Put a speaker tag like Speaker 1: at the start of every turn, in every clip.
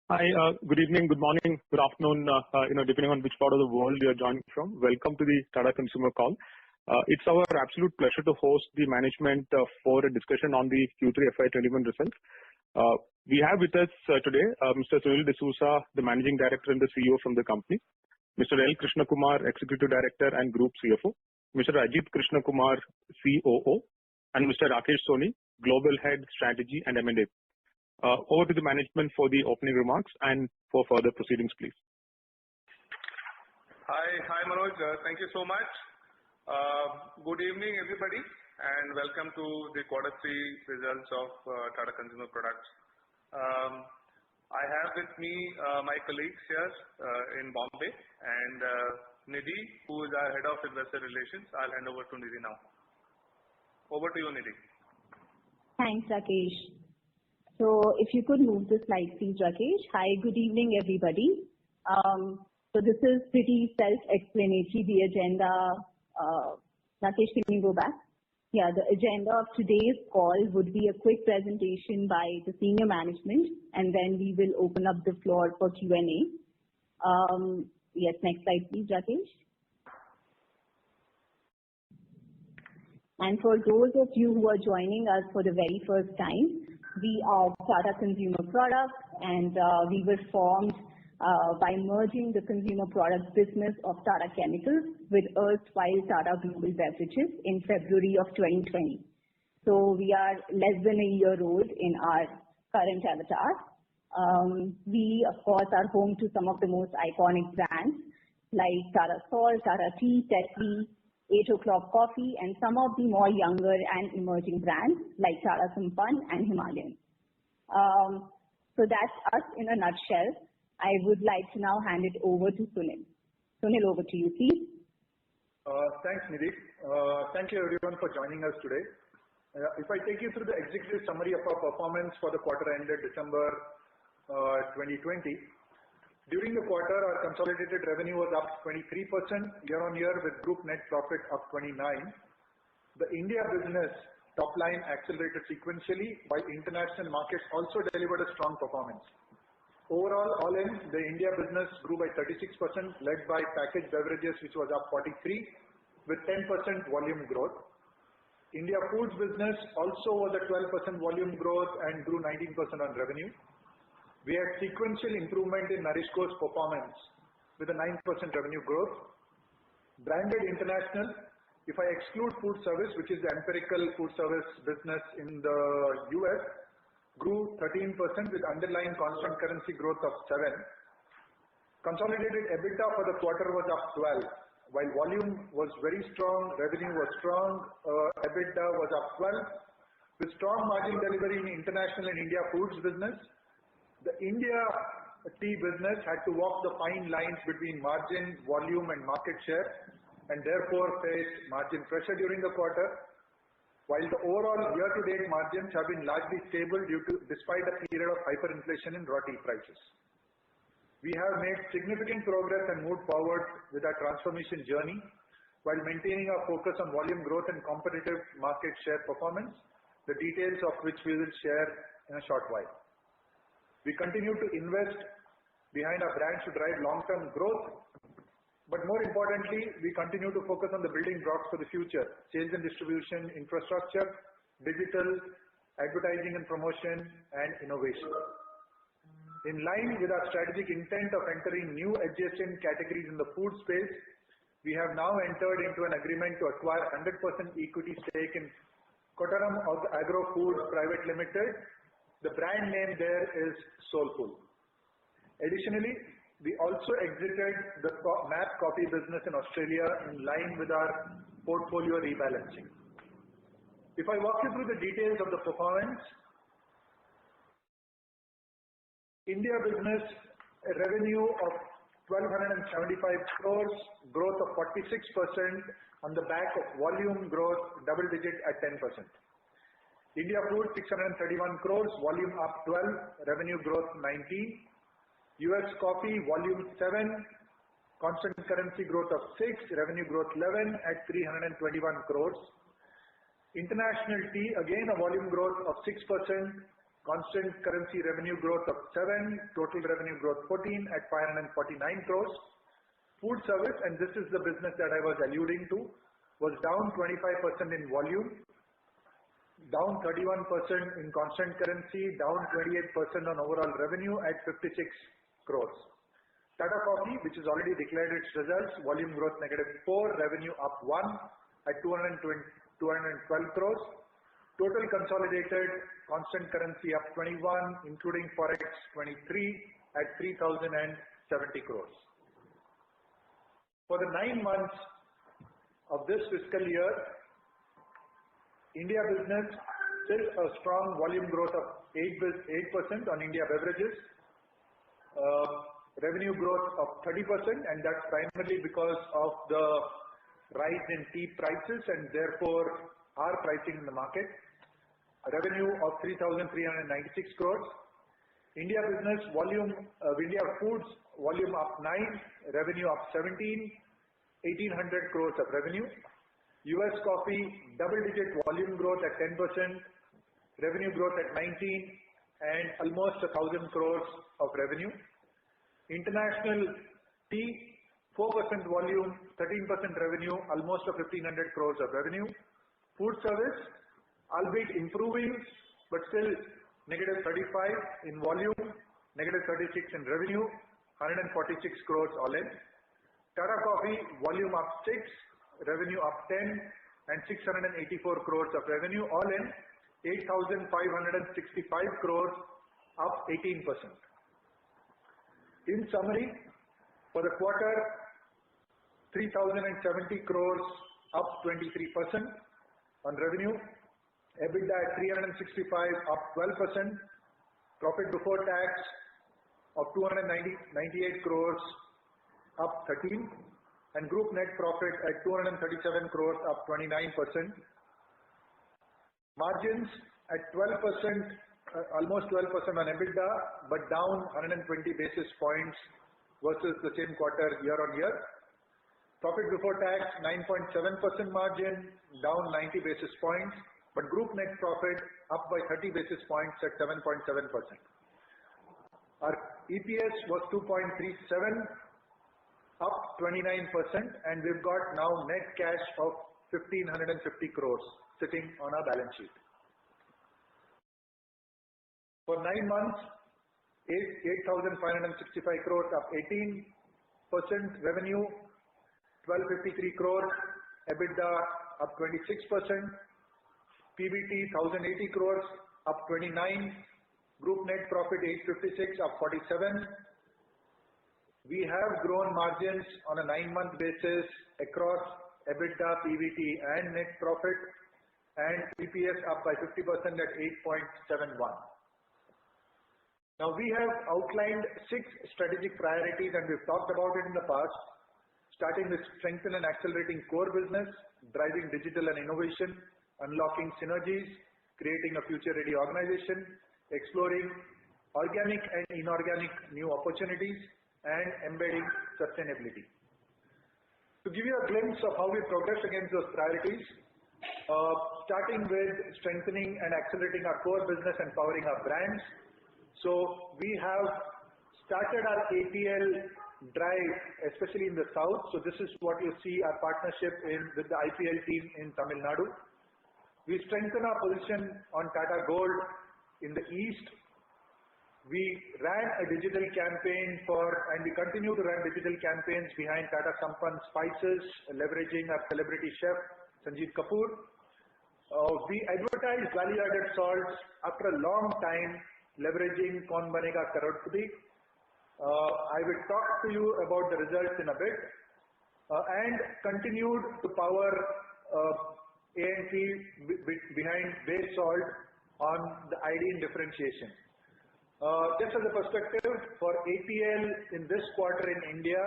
Speaker 1: Hi, good evening, good morning, good afternoon, depending on which part of the world you're joining from. Welcome to the Tata Consumer Call. It's our absolute pleasure to host the management for a discussion on the Q3 FY21 results. We have with us today Mr. Sunil D'Souza, the Managing Director and the CEO from the company, Mr. L. Krishnakumar, Executive Director and Group CFO, Mr. Ajit Krishnakumar, COO, and Mr. Rakesh Soni, Global Head Strategy and M&A. Over to the management for the opening remarks and for further proceedings, please.
Speaker 2: Hi Manoj, thank you so much. Good evening everybody and welcome to the quarter 3 results of Tata Consumer Products. I have with me my colleagues here in Bombay and Nidhi, who is our Head of Investor Relations. I'll hand over to Nidhi now. Over to you, Nidhi.
Speaker 3: Thanks, Rakesh. So if you could move the slide, please, Rakesh. Hi, good evening, everybody. So this is pretty self-explanatory, the agenda. Rakesh, can you go back? Yeah, the agenda of today's call would be a quick presentation by the senior management, and then we will open up the floor for Q&A. Yes, next slide, please, Rakesh. And for those of you who are joining us for the very first time, we are Tata Consumer Products, and we were formed by merging the consumer products business of Tata Chemicals with erstwhile Tata Global Beverages in February of 2020. So we are less than a year old in our current avatar. We, of course, are home to some of the most iconic brands like Tata Salt, Tata Tea, Tetley, 8 O'Clock Coffee, and some of the more younger and emerging brands like Tata Sampann and Himalayan. So that's us in a nutshell. I would like to now hand it over to Sunil. Sunil, over to you, please.
Speaker 4: Thanks, Nidhi. Thank you everyone for joining us today. If I take you through the executive summary of our performance for the quarter ended December 2020, during the quarter, our consolidated revenue was up 23% year-on-year with group net profit up 29%. The India business top line accelerated sequentially, while international markets also delivered a strong performance. Overall, all in, the India business grew by 36%, led by packaged beverages, which was up 43%, with 10% volume growth. India Foods business also was a 12% volume growth and grew 19% on revenue. We had sequential improvement in NourishCo's performance with a 9% revenue growth. Branded international, if I exclude food service, which is the empirical food service business in the US, grew 13% with underlying constant currency growth of 7%. Consolidated EBITDA for the quarter was up 12%. While volume was very strong, revenue was strong, EBITDA was up 12%. With strong margin delivery in international and India Foods business, the India tea business had to walk the fine lines between margin, volume and market share and therefore faced margin pressure during the quarter, while the overall year-to-date margins have been largely stable despite a period of hyperinflation in raw tea prices. We have made significant progress and moved forward with our transformation journey while maintaining our focus on volume growth and competitive market share performance, the details of which we will share in a short while. We continue to invest behind our brands to drive long-term growth, but more importantly, we continue to focus on the building blocks for the future: sales and distribution, infrastructure, digital, advertising and promotion, and innovation. In line with our strategic intent of entering new adjacent categories in the food space, we have now entered into an agreement to acquire 100% equity stake in Kottaram Agro Foods Private Limited. The brand name there is Soulfull. Additionally, we also exited the MAP Coffee business in Australia in line with our portfolio rebalancing. If I walk you through the details of the performance, India business revenue of 1,275 crores, growth of 46% on the back of volume growth, double digit at 10%. India Foods 631 crores, volume up 12%, revenue growth 19%. US Coffee volume 7%, constant currency growth of 6%, revenue growth 11% at 321 crores. International Tea, again a volume growth of 6%, constant currency revenue growth of 7%, total revenue growth 14% at 549 crores. Food service, and this is the business that I was alluding to, was down 25% in volume, down 31% in constant currency, down 28% on overall revenue at 56 crores. Tata Coffee, which has already declared its results, volume growth -4%, revenue up 1% at 212 crores. Total consolidated constant currency up 21%, including Forex 23% at 3,070 crores. For the 9 months of this fiscal year, India business still a strong volume growth of 8% on India beverages, revenue growth of 30%, and that's primarily because of the rise in tea prices and therefore our pricing in the market. Revenue of 3,396 crores. India business volume, India foods volume up 9%, revenue up 17%, 1,800 crores of revenue. US coffee double-digit volume growth at 10%, revenue growth at 19%, and almost 1,000 crores of revenue. International tea 4% volume, 13% revenue, almost 1,500 crores of revenue. Food service, albeit improving, but still -35% in volume, -36% in revenue, 146 crores all in. Tata Coffee volume up 6%, revenue up 10%, and 684 crores of revenue, all in 8,565 crores, up 18%. In summary, for the quarter, 3,070 crores, up 23% on revenue. EBITDA at 365, up 12%. Profit before tax of 298 crores, up 13%. And group net profit at 237 crores, up 29%. Margins at 12%, almost 12% on EBITDA, but down 120 basis points versus the same quarter year-on-year. Profit before tax, 9.7% margin, down 90 basis points, but group net profit up by 30 basis points at 7.7%. Our EPS was 2.37, up 29%, and we've got now net cash of 1,550 crores sitting on our balance sheet. For 9 months, 8,565 crores, up 18%, revenue 1,253 crores, EBITDA up 26%, PBT 1,080 crores, up 29%, group net profit 856, up 47%. We have grown margins on a 9-month basis across EBITDA, PBT, and net profit, and EPS up by 50% at 8.71. Now, we have outlined 6 strategic priorities, and we've talked about it in the past, starting with strengthen and accelerating core business, driving digital and innovation, unlocking synergies, creating a future-ready organization, exploring organic and inorganic new opportunities, and embedding sustainability. To give you a glimpse of how we progress against those priorities, starting with strengthening and accelerating our core business and powering our brands. So we have started our ATL drive, especially in the south. So this is what you see our partnership with the IPL team in Tamil Nadu. We strengthen our position on Tata Gold in the east. We ran a digital campaign and we continue to run digital campaigns behind Tata Sampann Spices, leveraging our celebrity chef, Sanjeev Kapoor. We advertise value-added salts after a long time, leveraging Kaun Banega Crorepati. I will talk to you about the results in a bit, and continued to power A&P behind base salt on the iodine differentiation. Just as a perspective, for ATL in this quarter in India,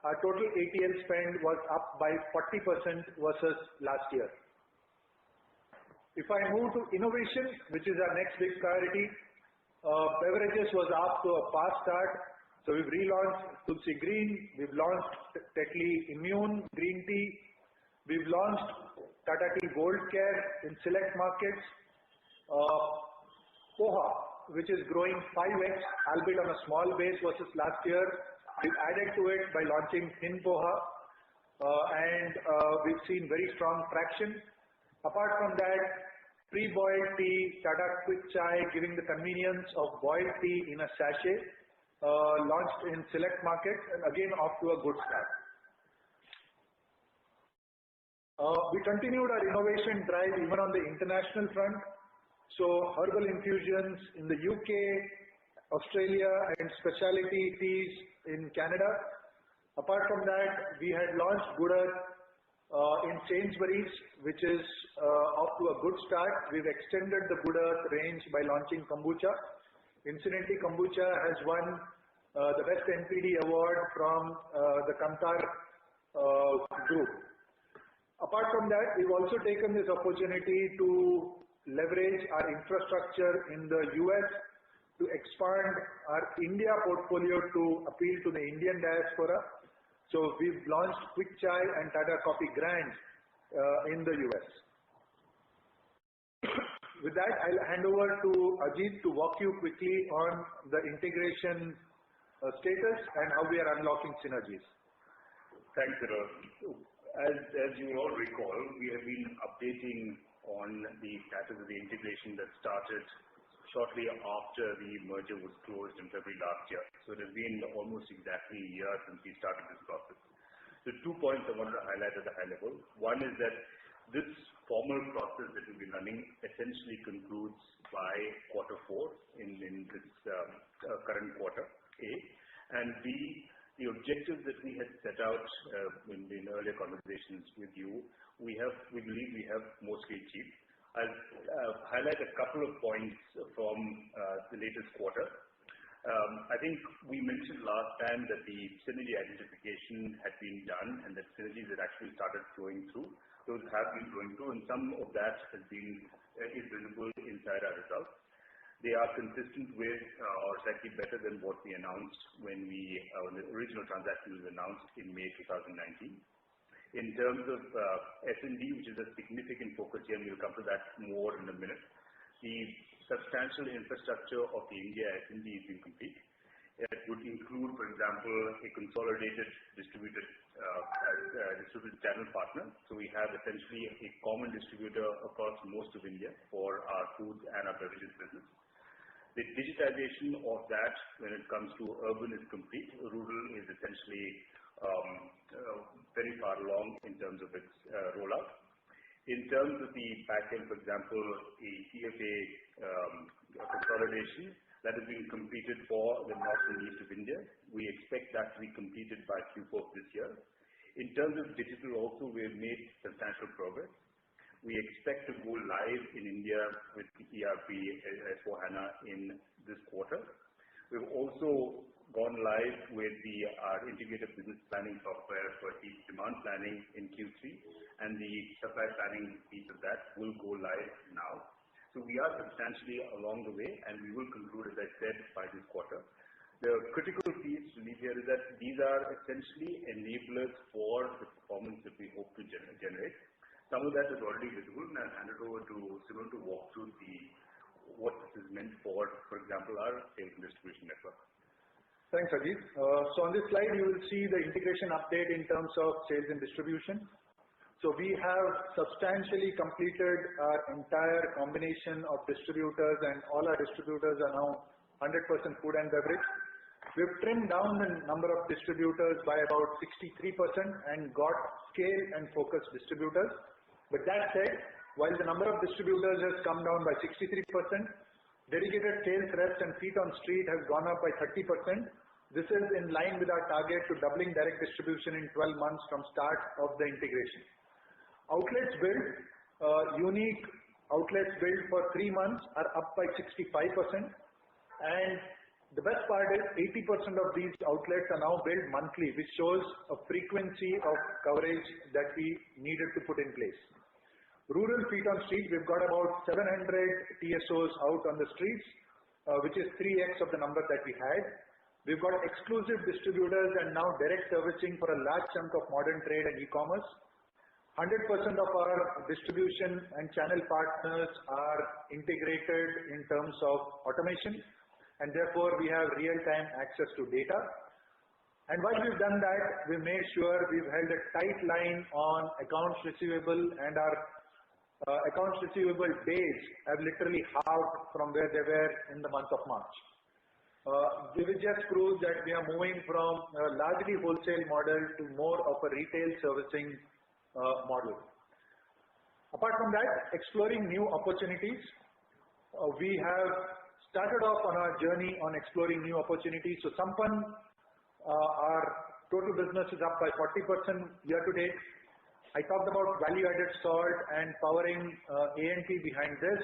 Speaker 4: our total ATL spend was up by 40% versus last year. If I move to innovation, which is our next big priority, beverages was off to a fast start. So we've relaunched Tulsi Green, we've launched Tetley Immune Green Tea, we've launched Tata Tea Gold Care in select markets. Poha, which is growing 5x, albeit on a small base versus last year. We've added to it by launching Thin Poha, and we've seen very strong traction. Apart from that, pre-boiled tea, Tata Quick Chai, giving the convenience of boiled tea in a sachet, launched in select markets, and again off to a good start. We continued our innovation drive even on the international front. So herbal infusions in the UK, Australia, and specialty teas in Canada. Apart from that, we had launched Good Earth in Sainsbury's, which is off to a good start. We've extended the Good Earth range by launching kombucha. Incidentally, kombucha has won the Best NPD award from the Kantar group. Apart from that, we've also taken this opportunity to leverage our infrastructure in the US to expand our India portfolio to appeal to the Indian diaspora. So we've launched Quick Chai and Tata Coffee Grand in the US. With that, I'll hand over to Ajit to walk you quickly on the integration status and how we are unlocking synergies.
Speaker 5: Thanks, Arun. As you all recall, we have been updating on the status of the integration that started shortly after the merger was closed in February last year. So it has been almost exactly a year since we started this process. So 2 points I wanted to highlight at the high level. One is that this formal process that we've been running essentially concludes by Q4 in this current quarter, A. And B, the objectives that we had set out in earlier conversations with you, we believe we have mostly achieved. I'll highlight a couple of points from the latest quarter. I think we mentioned last time that the synergy identification had been done and that synergies had actually started flowing through. Those have been flowing through, and some of that is visible inside our results. They are consistent with or slightly better than what we announced when the original transaction was announced in May 2019. In terms of S&D, which is a significant focus here, and we'll come to that more in a minute, the substantial infrastructure of the India S&D is incomplete. It would include, for example, a consolidated distributed channel partner. So we have essentially a common distributor across most of India for our foods and our beverages business. The digitization of that when it comes to urban is complete. Rural is essentially very far along in terms of its rollout. In terms of the backend, for example, a TFA consolidation that has been completed for the north and east of India. We expect that to be completed by Q4 this year. In terms of digital also, we have made substantial progress. We expect to go live in India with the ERP S/4HANA in this quarter. We've also gone live with our integrated business planning software for heat demand planning in Q3, and the supply planning piece of that will go live now. So we are substantially along the way, and we will conclude, as I said, by this quarter. The critical piece to leave here is that these are essentially enablers for the performance that we hope to generate. Some of that is already visible, and I'll hand it over to Simon to walk through what this is meant for example, our sales and distribution network.
Speaker 4: Thanks, Ajit. So on this slide, you will see the integration update in terms of sales and distribution. So we have substantially completed our entire combination of distributors, and all our distributors are now 100% food and beverage. We've trimmed down the number of distributors by about 63% and got scale and focused distributors. But that said, while the number of distributors has come down by 63%, dedicated sales reps and feet on street has gone up by 30%. This is in line with our target to doubling direct distribution in 12 months from start of the integration. Outlets built, unique outlets built for 3 months are up by 65%. And the best part is 80% of these outlets are now built monthly, which shows a frequency of coverage that we needed to put in place. Rural feet on street, we've got about 700 TSOs out on the streets, which is 3x of the number that we had. We've got exclusive distributors and now direct servicing for a large chunk of modern trade and e-commerce. 100% of our distribution and channel partners are integrated in terms of automation, and therefore we have real-time access to data. And while we've done that, we made sure we've held a tight line on accounts receivable, and our accounts receivable days have literally halved from where they were in the month of March. This just proves that we are moving from a largely wholesale model to more of a retail servicing model. Apart from that, exploring new opportunities. We have started off on our journey on exploring new opportunities. So Sampann, our total business is up by 40% year to date. I talked about value-added salt and powering A&P behind this.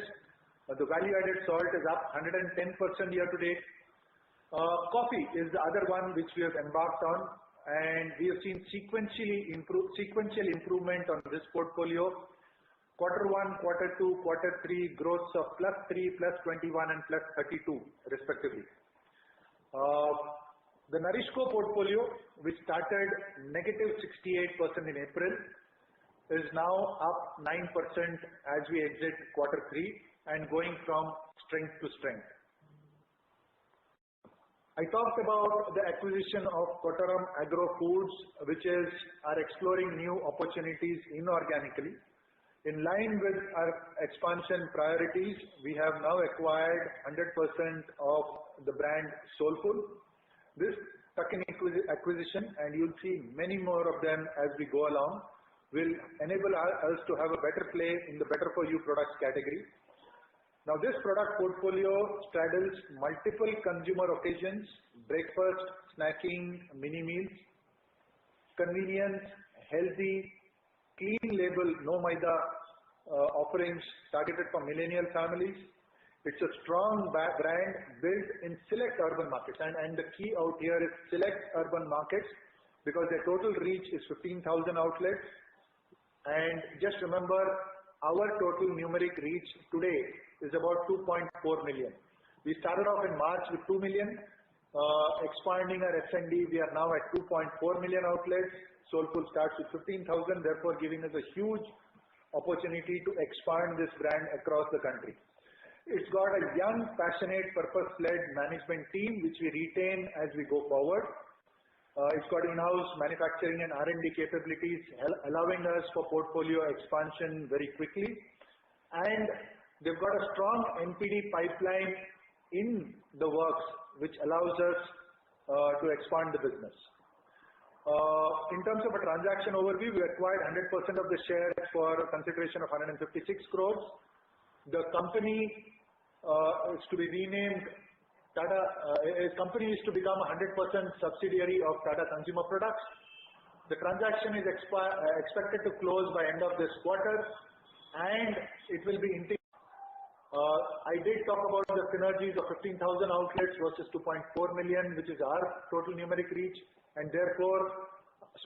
Speaker 4: The value-added salt is up 110% year to date. Coffee is the other one which we have embarked on, and we have seen sequential improvement on this portfolio. Quarter 1, Quarter 2, Quarter 3 growths of +3, +21 and +32 respectively. The NourishCo portfolio, which started -68% in April, is now up 9% as we exit Quarter 3 and going from strength to strength. I talked about the acquisition of Kottaram Agro Foods, which is our exploring new opportunities inorganically. In line with our expansion priorities, we have now acquired 100% of the brand Soulfull. This tuck-in acquisition, and you'll see many more of them as we go along, will enable us to have a better play in the better for you products category. Now, this product portfolio straddles multiple consumer occasions: breakfast, snacking, mini meals, convenience, healthy, clean label, no maida offerings targeted for millennial families. It's a strong brand built in select urban markets, and the key out here is select urban markets, because their total reach is 15,000 outlets. And just remember, our total numeric reach today is about 2.4 million. We started off in March with 2 million, expanding our S&D. We are now at 2.4 million outlets. Soulfull starts with 15,000, therefore giving us a huge opportunity to expand this brand across the country. It's got a young, passionate, purpose-led management team, which we retain as we go forward. It's got in-house manufacturing and R&D capabilities, allowing us for portfolio expansion very quickly. And they've got a strong NPD pipeline in the works, which allows us to expand the business. In terms of a transaction overview, we acquired 100% of the shares for a consideration of 156 crores. The company is to be renamed Tata. Company is to become a 100% subsidiary of Tata Consumer Products. The transaction is expected to close by end of this quarter, and it will be integrated. I did talk about the synergies of 15,000 outlets versus 2.4 million, which is our total numeric reach, and therefore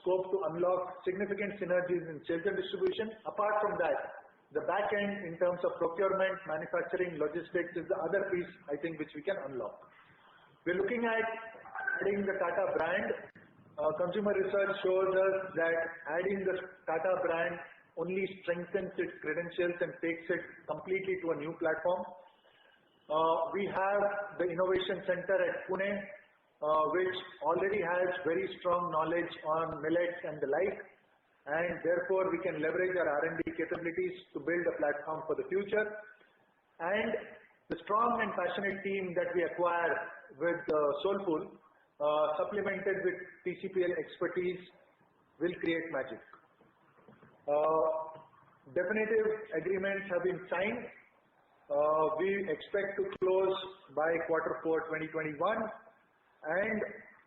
Speaker 4: scope to unlock significant synergies in sales and distribution. Apart from that, the back end in terms of procurement, manufacturing, logistics is the other piece, I think, which we can unlock. We're looking at adding the Tata brand. Consumer research shows us that adding the Tata brand only strengthens its credentials and takes it completely to a new platform. We have the Innovation Center at Pune, which already has very strong knowledge on millets and the like, and therefore we can leverage our R&D capabilities to build a platform for the future. And the strong and passionate team that we acquire with Soulfull, supplemented with TCPL expertise, will create magic. Definitive agreements have been signed. We expect to close by Quarter 4 2021, and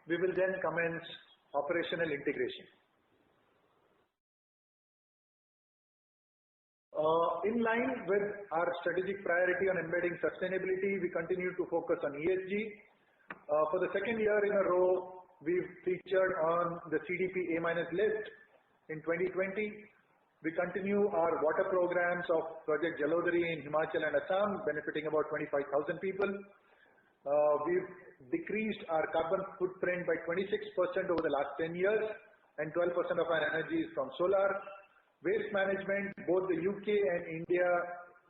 Speaker 4: we will then commence operational integration. In line with our strategic priority on embedding sustainability, we continue to focus on ESG. For the second year in a row, we've featured on the CDP A- list. In 2020, we continue our water programs of Project Jalodhari in Himachal and Assam, benefiting about 25,000 people. We've decreased our carbon footprint by 26% over the last 10 years, and 12% of our energy is from solar. Waste management, both the UK and India,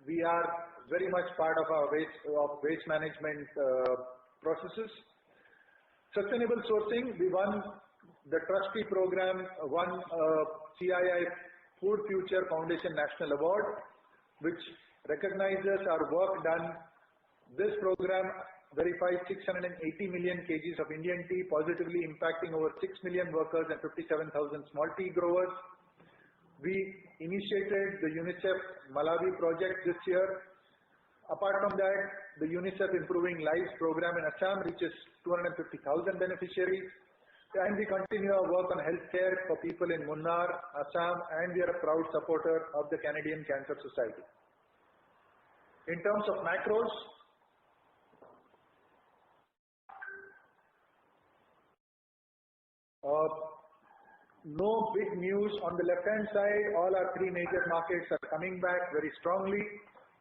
Speaker 4: we are very much part of our waste management processes. Sustainable sourcing, we won the Trustee Program, won CII Food Future Foundation National Award, which recognizes our work done. This program verifies 680 million kgs of Indian tea, positively impacting over 6 million workers and 57,000 small tea growers. We initiated the UNICEF Malawi project this year. Apart from that, the UNICEF Improving Lives program in Assam reaches 250,000 beneficiaries. And we continue our work on healthcare for people in Munnar, Assam, and we are a proud supporter of the Canadian Cancer Society. In terms of macros, no big news on the left-hand side. All our three major markets are coming back very strongly,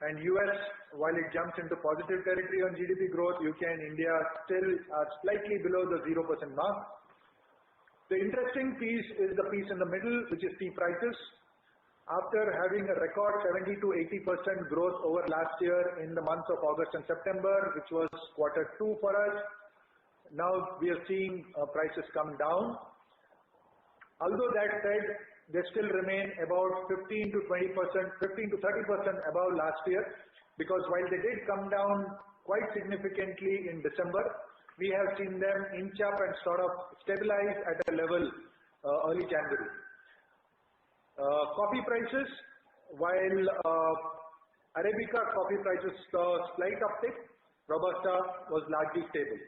Speaker 4: and US, while it jumps into positive territory on GDP growth, UK and India still are slightly below the 0% mark. The interesting piece is the piece in the middle, which is tea prices. After having a record 70 to 80% growth over last year in the months of August and September, which was Q2 for us, now we are seeing prices come down. Although that said, they still remain about 15 to 30% above last year, because while they did come down quite significantly in December, we have seen them inch up and sort of stabilize at a level early January. Coffee prices, while Arabica coffee prices saw a slight uptick, Robusta was largely stable.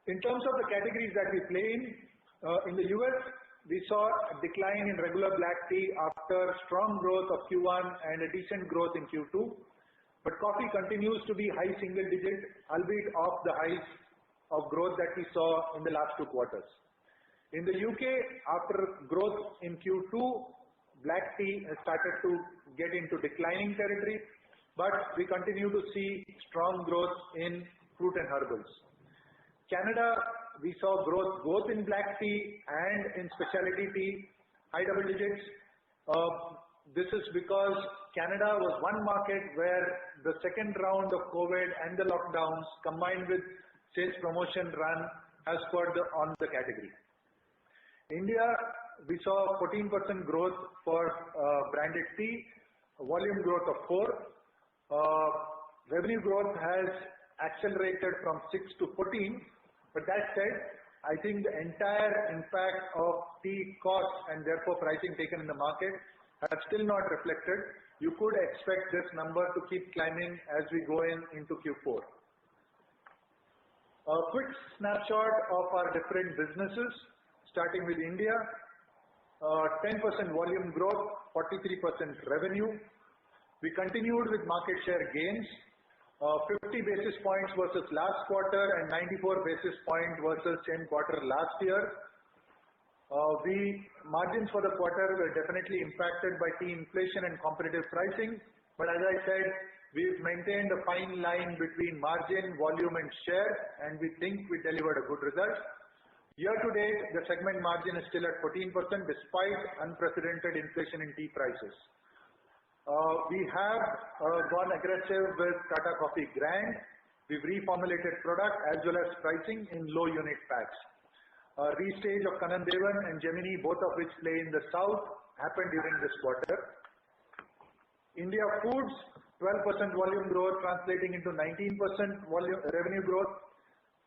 Speaker 4: In terms of the categories that we play in the US, we saw a decline in regular black tea after strong growth of Q1 and a decent growth in Q2. But coffee continues to be high single digit, albeit off the highs of growth that we saw in the last 2 quarters. In the UK, after growth in Q2, black tea has started to get into declining territory, but we continue to see strong growth in fruit and herbals. Canada, we saw growth both in black tea and in specialty tea, high double digits. This is because Canada was one market where the second round of COVID and the lockdowns combined with sales promotion run has spurred on the category. India, we saw 14% growth for branded tea, volume growth of 4. Revenue growth has accelerated from 6 to 14. But that said, I think the entire impact of tea costs and therefore pricing taken in the market have still not reflected. You could expect this number to keep climbing as we go into Q4. A quick snapshot of our different businesses, starting with India. 10% volume growth, 43% revenue. We continued with market share gains. 50 basis points versus last quarter and 94 basis points versus same quarter last year. Margins for the quarter were definitely impacted by tea inflation and competitive pricing. But as I said, we've maintained a fine line between margin, volume and share, and we think we delivered a good result. Year to date, the segment margin is still at 14% despite unprecedented inflation in tea prices. We have gone aggressive with Tata Coffee Grand. We've reformulated product as well as pricing in low unit packs. Restage of Kanan Devan and Gemini, both of which play in the south, happened during this quarter. India Foods, 12% volume growth translating into 19% revenue growth.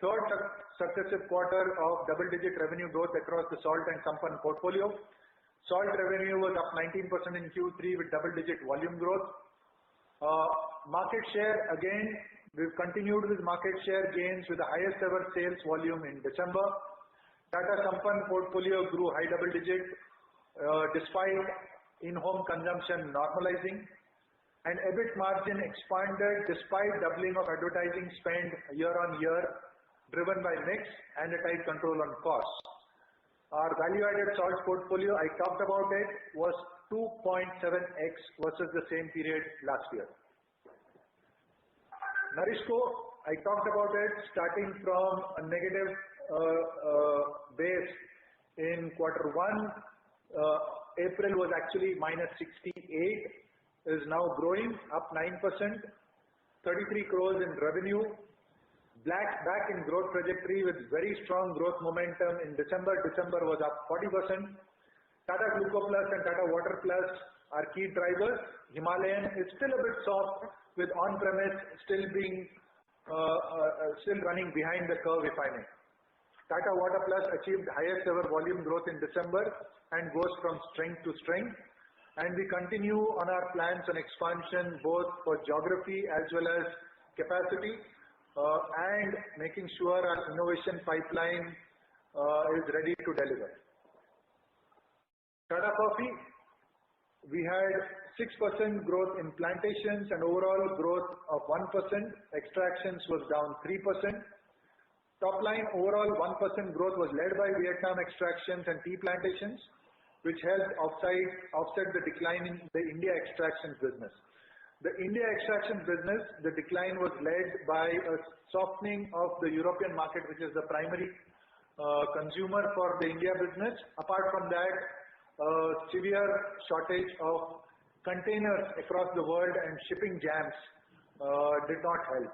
Speaker 4: Third successive quarter of double-digit revenue growth across the salt and Sampann portfolio. Salt revenue was up 19% in Q3 with double-digit volume growth. Market share, again, we've continued with market share gains with the highest ever sales volume in December. Tata Sampann portfolio grew high double-digit despite in-home consumption normalizing. And EBIT margin expanded despite doubling of advertising spend year on year, driven by mix and a tight control on costs. Our value-added salt portfolio, I talked about it, was 2.7x versus the same period last year. Nourishco, I talked about it, starting from a negative base in Q1. April was actually -68, is now growing, up 9%, 33 crores in revenue. Back in growth trajectory with very strong growth momentum in December. December was up 40%. Tata Gluco Plus and Tata Water Plus are key drivers. Himalayan is still a bit soft with on-premise still running behind the curve, if I may. Tata Water Plus achieved highest ever volume growth in December and goes from strength to strength. And we continue on our plans on expansion both for geography as well as capacity and making sure our innovation pipeline is ready to deliver. Tata Coffee, we had 6% growth in plantations and overall growth of 1%. Extractions was down 3%. Top line overall 1% growth was led by Vietnam extractions and tea plantations, which helped offset the decline in the India extractions business. The India extraction business, the decline was led by a softening of the European market, which is the primary consumer for the India business. Apart from that, severe shortage of containers across the world and shipping jams did not help.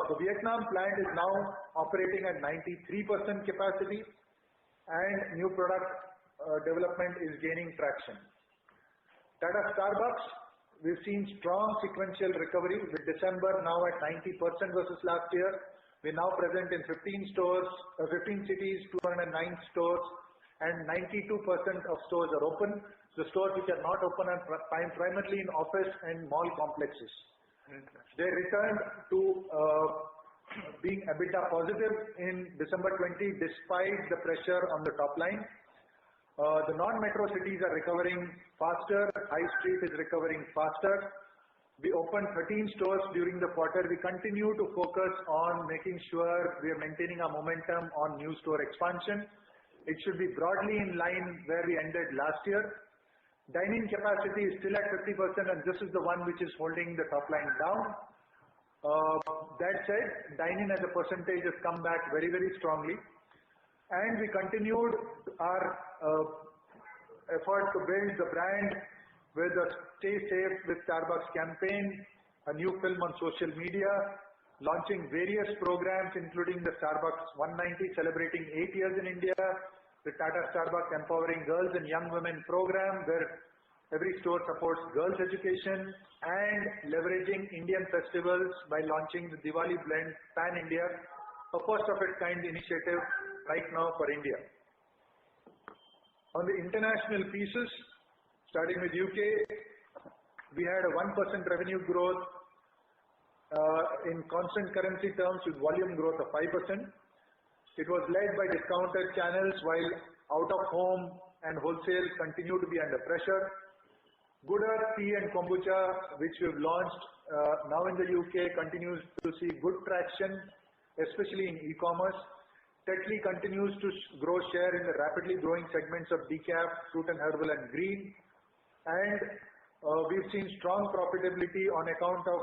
Speaker 4: The Vietnam plant is now operating at 93% capacity and new product development is gaining traction. Tata Starbucks, we've seen strong sequential recovery with December now at 90% versus last year. We're now present in 15 cities, 209 stores, and 92% of stores are open. The stores which are not open are primarily in office and mall complexes. They returned to being EBITDA positive in December 20 despite the pressure on the top line. The non-metro cities are recovering faster. High Street is recovering faster. We opened 13 stores during the quarter. We continue to focus on making sure we are maintaining our momentum on new store expansion. It should be broadly in line where we ended last year. Dine-in capacity is still at 50% and this is the one which is holding the top line down. That said, dine-in as a percentage has come back very, very strongly. And we continued our effort to build the brand with a Stay Safe with Starbucks campaign, a new film on social media, launching various programs including the Starbucks 190 celebrating 8 years in India, the Tata Starbucks Empowering Girls and Young Women program where every store supports girls' education and leveraging Indian festivals by launching the Diwali Blend Pan India, a first of its kind initiative right now for India. On the international pieces, starting with UK, we had a 1% revenue growth in constant currency terms with volume growth of 5%. It was led by discounted channels while out of home and wholesale continue to be under pressure. Good Earth Tea and Kombucha, which we've launched now in the UK, continues to see good traction, especially in e-commerce. Tetley continues to grow share in the rapidly growing segments of decaf, fruit and herbal and green. And we've seen strong profitability on account of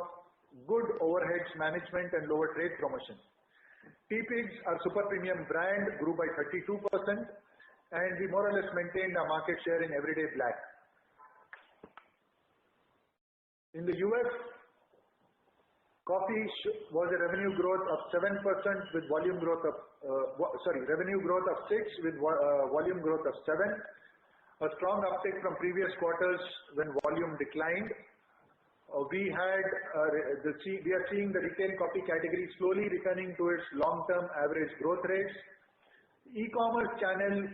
Speaker 4: good overheads management and lower trade promotion. Teapigs, our super premium brand, grew by 32% and we more or less maintained our market share in everyday black. In the US, coffee was a revenue growth of 7% with volume growth of, revenue growth of 6 with volume growth of 7. A strong uptick from previous quarters when volume declined. We are seeing the retail coffee category slowly returning to its long-term average growth rates. E-commerce channel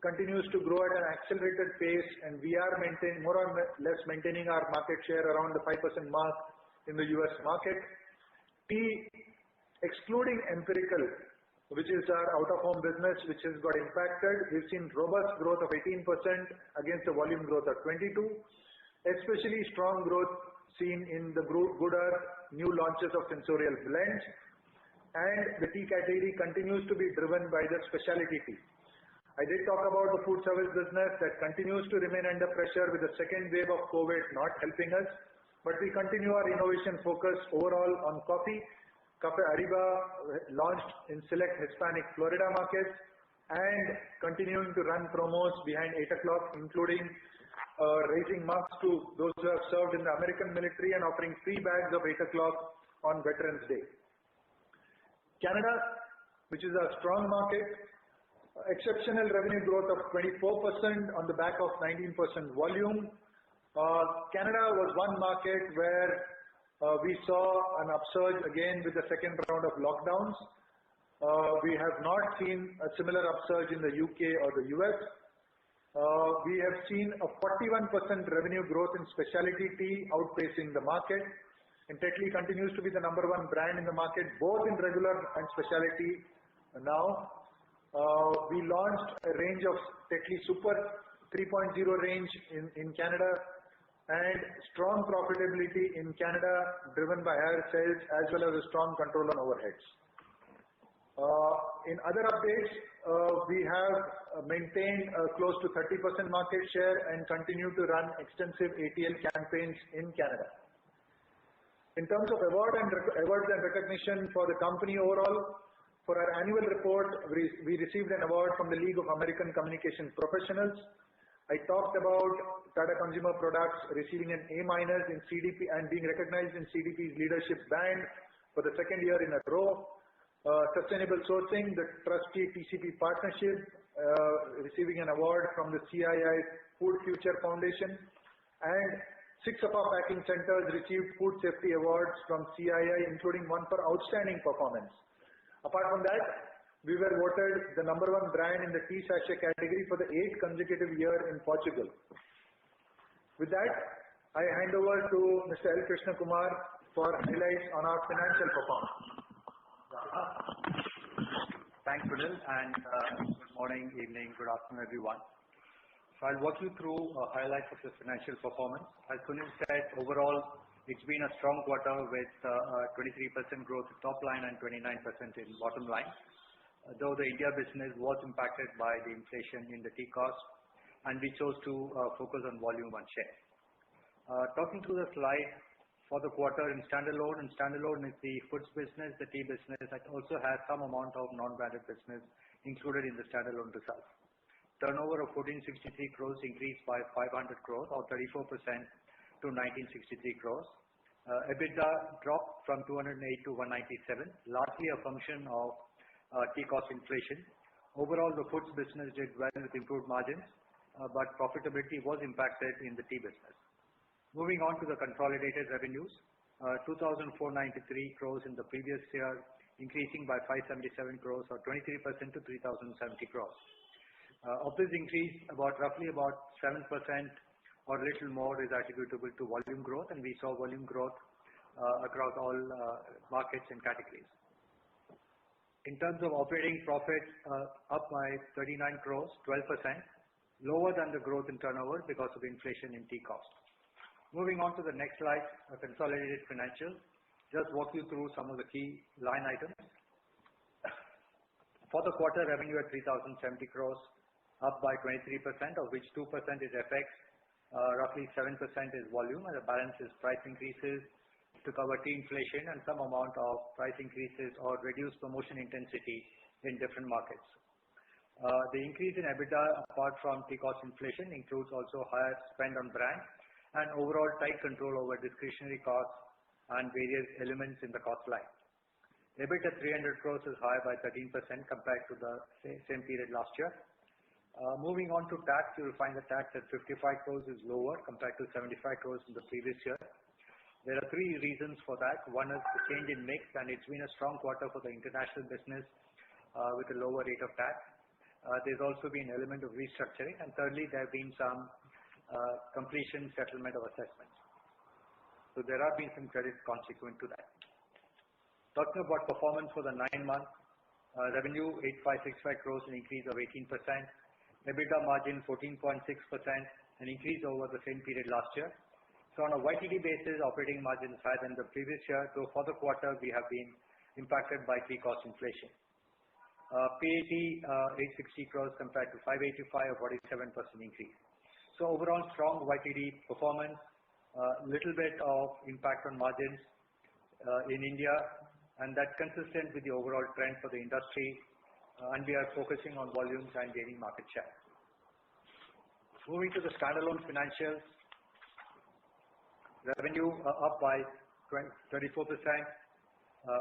Speaker 4: continues to grow at an accelerated pace and we are more or less maintaining our market share around the 5% mark in the US market. Tea, excluding Empirical, which is our out-of-home business, which has got impacted, we've seen robust growth of 18% against a volume growth of 22%. Especially strong growth seen in the Good Earth new launches of sensorial blends. And the tea category continues to be driven by the specialty tea. I did talk about the food service business that continues to remain under pressure with the second wave of COVID not helping us. But we continue our innovation focus overall on coffee. Cafe Ariba launched in select Hispanic Florida markets. and continuing to run promos behind 8 o'clock, including raising marks to those who have served in the American military and offering free bags of 8 o'clock on Veterans Day. Canada, which is a strong market, exceptional revenue growth of 24% on the back of 19% volume. Canada was one market where we saw an upsurge again with the second round of lockdowns. We have not seen a similar upsurge in the UK or the US. We have seen a 41% revenue growth in specialty tea outpacing the market. And Tetley continues to be the number one brand in the market, both in regular and specialty now. We launched a range of Tetley Super 3.0 range in Canada, and strong profitability in Canada driven by higher sales as well as a strong control on overheads. In other updates, we have maintained close to 30% market share and continue to run extensive ATL campaigns in Canada. In terms of awards and recognition for the company overall, for our annual report, we received an award from the League of American Communications Professionals. I talked about Tata Consumer Products receiving an A- in CDP and being recognized in CDP's leadership band for the second year in a row. Sustainable sourcing, the Trustee TCP partnership, receiving an award from the CII Food Future Foundation, and 6 of our packing centers received food safety awards from CII, including one for outstanding performance. Apart from that, we were voted the number one brand in the tea sachet category for the 8th consecutive year in Portugal. With that, I hand over to Mr. L. Krishna Kumar for highlights on our financial performance.
Speaker 6: Thanks, Sunil, and good morning, evening, good afternoon, everyone. So I'll walk you through highlights of the financial performance. As Sunil said, overall, it's been a strong quarter with 23% growth in top line and 29% in bottom line. Though the India business was impacted by the inflation in the tea cost, and we chose to focus on volume and share. Talking through the slide for the quarter in standalone, is the foods business, the tea business, that also has some amount of non-branded business included in the standalone results. Turnover of 1463 crores increased by 500 crores or 34% to 1963 crores. EBITDA dropped from 208 to 197, largely a function of tea cost inflation. Overall, the foods business did well with improved margins, but profitability was impacted in the tea business. Moving on to the consolidated revenues, 2,493 crores in the previous year, increasing by 577 crores or 23% to 3,070 crores. Of this increase, roughly about 7% or a little more is attributable to volume growth, and we saw volume growth across all markets and categories. In terms of operating profit, up by 39 crores, 12%, lower than the growth in turnover because of inflation in tea cost. Moving on to the next slide, consolidated financials. Just walk you through some of the key line items. For the quarter, revenue at 3,070 crores, up by 23%, of which 2% is FX, roughly 7% is volume, and the balance is price increases to cover tea inflation and some amount of price increases or reduced promotion intensity in different markets. The increase in EBITDA, apart from tea cost inflation, includes also higher spend on brand and overall tight control over discretionary costs and various elements in the cost line. EBIT at 300 crores is higher by 13% compared to the same period last year. Moving on to tax, you will find the tax at 55 crores is lower compared to 75 crores in the previous year. There are 3 reasons for that. One is the change in mix, and it's been a strong quarter for the international business with a lower rate of tax. There's also been an element of restructuring, and thirdly, there have been some completion settlement of assessments. So there have been some credits consequent to that. Talking about performance for the 9 months, revenue 8565 crores, an increase of 18%. EBITDA margin 14.6%, an increase over the same period last year. So on a YTD basis, operating margin is higher than the previous year, though for the quarter we have been impacted by tea cost inflation. PAT 860 crores compared to 585, a 47% increase. So overall strong YTD performance, little bit of impact on margins in India, and that's consistent with the overall trend for the industry and we are focusing on volumes and gaining market share. Moving to the standalone financials, revenue up by 34%,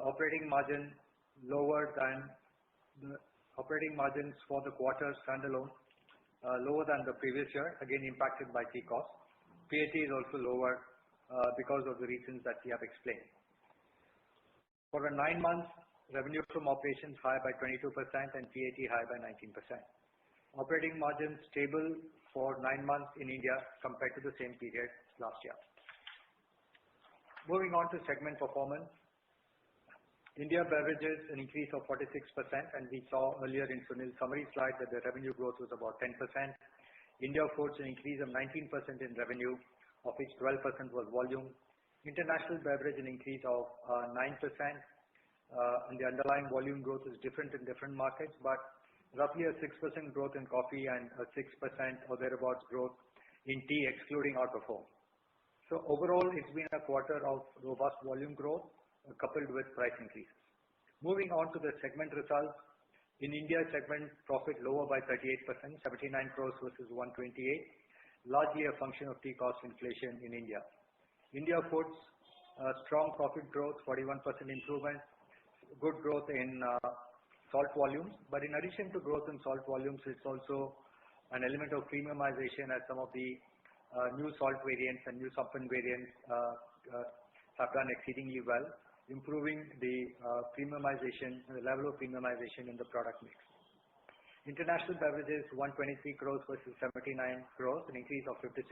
Speaker 6: operating margin lower than the operating margins for the quarter standalone, lower than the previous year, again impacted by key costs. PAT is also lower because of the reasons that we have explained. For the 9 months, revenue from operations higher by 22% and PAT higher by 19%. Operating margin stable for 9 months in India compared to the same period last year. Moving on to segment performance. India Beverages, an increase of 46%, and we saw earlier in Sunil's summary slide that the revenue growth was about 10%. India Foods, an increase of 19% in revenue, of which 12% was volume. International Beverage, an increase of 9%, and the underlying volume growth is different in different markets, but roughly a 6% growth in coffee and a 6% or thereabouts growth in tea, excluding out-of-home. So overall, it's been a quarter of robust volume growth coupled with price increases. Moving on to the segment results. In India segment, profit lower by 38%, 79 crores versus 128, largely a function of tea cost inflation in India. India Foods, strong profit growth, 41% improvement, good growth in salt volumes. But in addition to growth in salt volumes, it's also an element of premiumization as some of the new salt variants and new Sampann variants have done exceedingly well, improving the premiumization, the level of premiumization in the product mix. International Beverages, 123 crores versus 79 crores, an increase of 56%.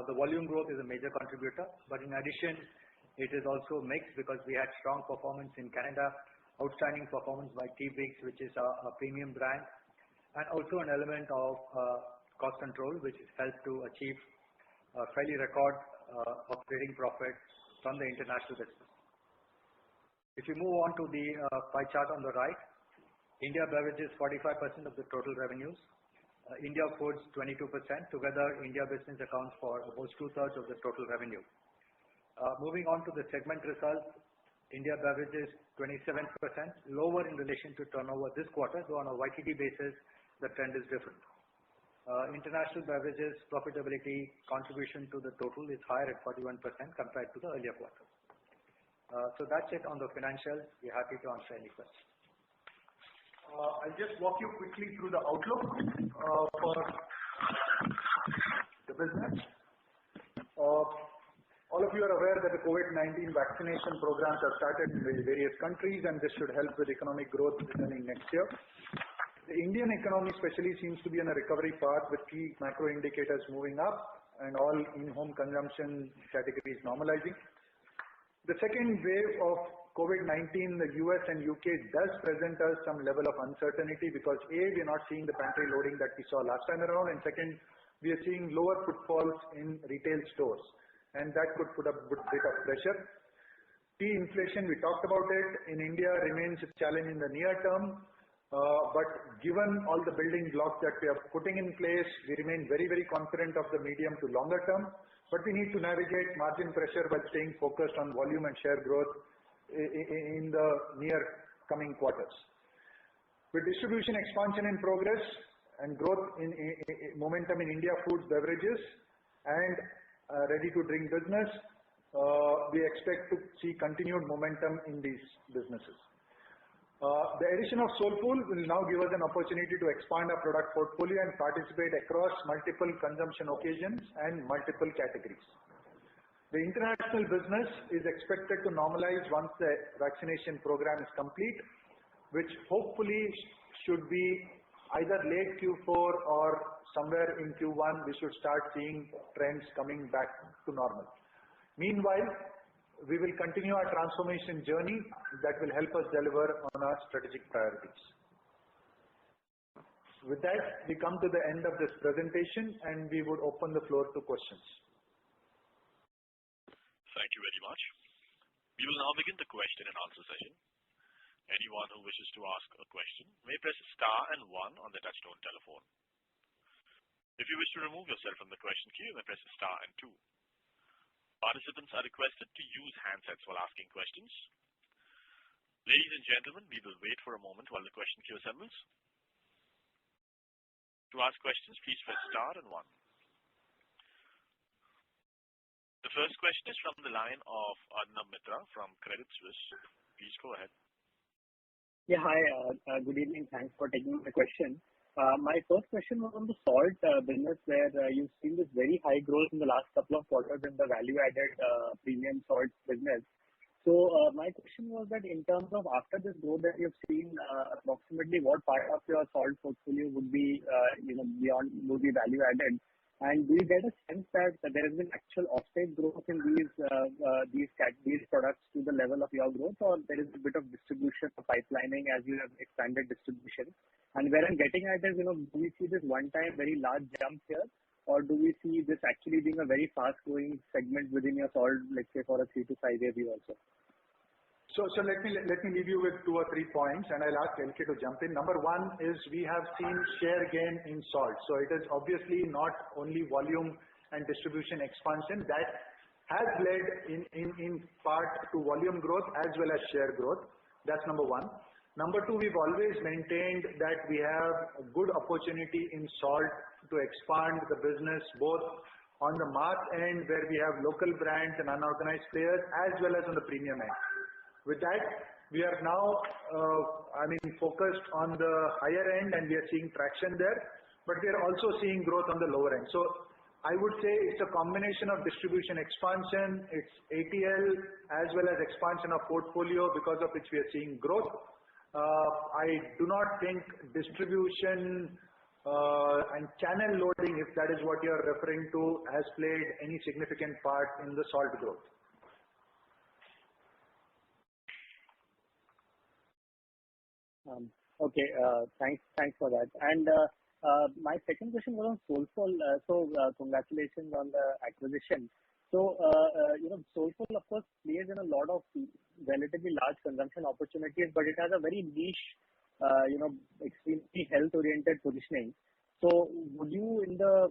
Speaker 6: The volume growth is a major contributor, but in addition, it is also mixed because we had strong performance in Canada, outstanding performance by Teapigs, which is a premium brand, and also an element of cost control, which has helped to achieve fairly record operating profit from the international business. If you move on to the pie chart on the right, India Beverages 45% of the total revenues, India Foods 22%. Together, India business accounts for almost 2/3 of the total revenue. Moving on to the segment results, India Beverages 27%, lower in relation to turnover this quarter, though on a YTD basis, the trend is different. International Beverages profitability contribution to the total is higher at 41% compared to the earlier quarter. So that's it on the financials. We're happy to answer any questions.
Speaker 4: I'll just walk you quickly through the outlook for the business. All of you are aware that the COVID-19 vaccination programs have started in various countries, and this should help with economic growth returning next year. The Indian economy especially seems to be on a recovery path with key macro indicators moving up and all in-home consumption categories normalizing. The second wave of COVID-19 in the US and UK does present us some level of uncertainty because A, we are not seeing the pantry loading that we saw last time around, and second, we are seeing lower footfalls in retail stores, and that could put a bit of pressure. Tea inflation, we talked about it, in India remains a challenge in the near term, but given all the building blocks that we are putting in place, we remain very, very confident of the medium to longer term, but we need to navigate margin pressure by staying focused on volume and share growth in the near coming quarters. With distribution expansion in progress and growth in momentum in India Foods, Beverages, and ready-to-drink business, we expect to see continued momentum in these businesses. The addition of Soulfull will now give us an opportunity to expand our product portfolio and participate across multiple consumption occasions and multiple categories. The international business is expected to normalize once the vaccination program is complete, which hopefully should be either late Q4 or somewhere in Q1. We should start seeing trends coming back to normal. Meanwhile, we will continue our transformation journey that will help us deliver on our strategic priorities. With that, we come to the end of this presentation, and we would open the floor to questions.
Speaker 7: Thank you very much. We will now begin the question and answer session. Anyone who wishes to ask a question may press star and 1 on the touchtone telephone. If you wish to remove yourself from the question queue, you may press star and 2. Participants are requested to use handsets while asking questions. Ladies and gentlemen, we will wait for a moment while the question queue assembles. To ask questions, please press star and one. The first question is from the line of Arnab Mitra from Credit Suisse. Please go ahead.
Speaker 8: Yeah, hi. Good evening. Thanks for taking my question. My first question was on the salt business, where you've seen this very high growth in the last couple of quarters in the value-added premium salt business. So my question was that in terms of after this growth that you've seen, approximately what part of your salt portfolio would be, would be value-added? And do you get a sense that there has been actual offtake growth in these products to the level of your growth, or there is a bit of distribution or pipelining as you have expanded distribution? And where I'm getting at is, do we see this one-time very large jump here, or do we see this actually being a very fast-growing segment within your salt, let's say, for a 3 to 5 year view also?
Speaker 4: So let me leave you with 2 or 3 points, and I'll ask LK to jump in. Number one is we have seen share gain in salt. So it is obviously not only volume and distribution expansion that has led in part to volume growth as well as share growth. That's number one. Number two, we've always maintained that we have a good opportunity in salt to expand the business both on the mass end, where we have local brands and unorganized players, as well as on the premium end. With that, we are now, focused on the higher end, and we are seeing traction there, but we are also seeing growth on the lower end. So I would say it's a combination of distribution expansion, it's ATL, as well as expansion of portfolio, because of which we are seeing growth. I do not think distribution and channel loading, if that is what you are referring to, has played any significant part in the salt growth.
Speaker 8: Okay, thanks for that. And my second question was on Soulfull. Congratulations on the acquisition. So, Soulfull, of course, plays in a lot of relatively large consumption opportunities, but it has a very niche, extremely health-oriented positioning. So, would you, in the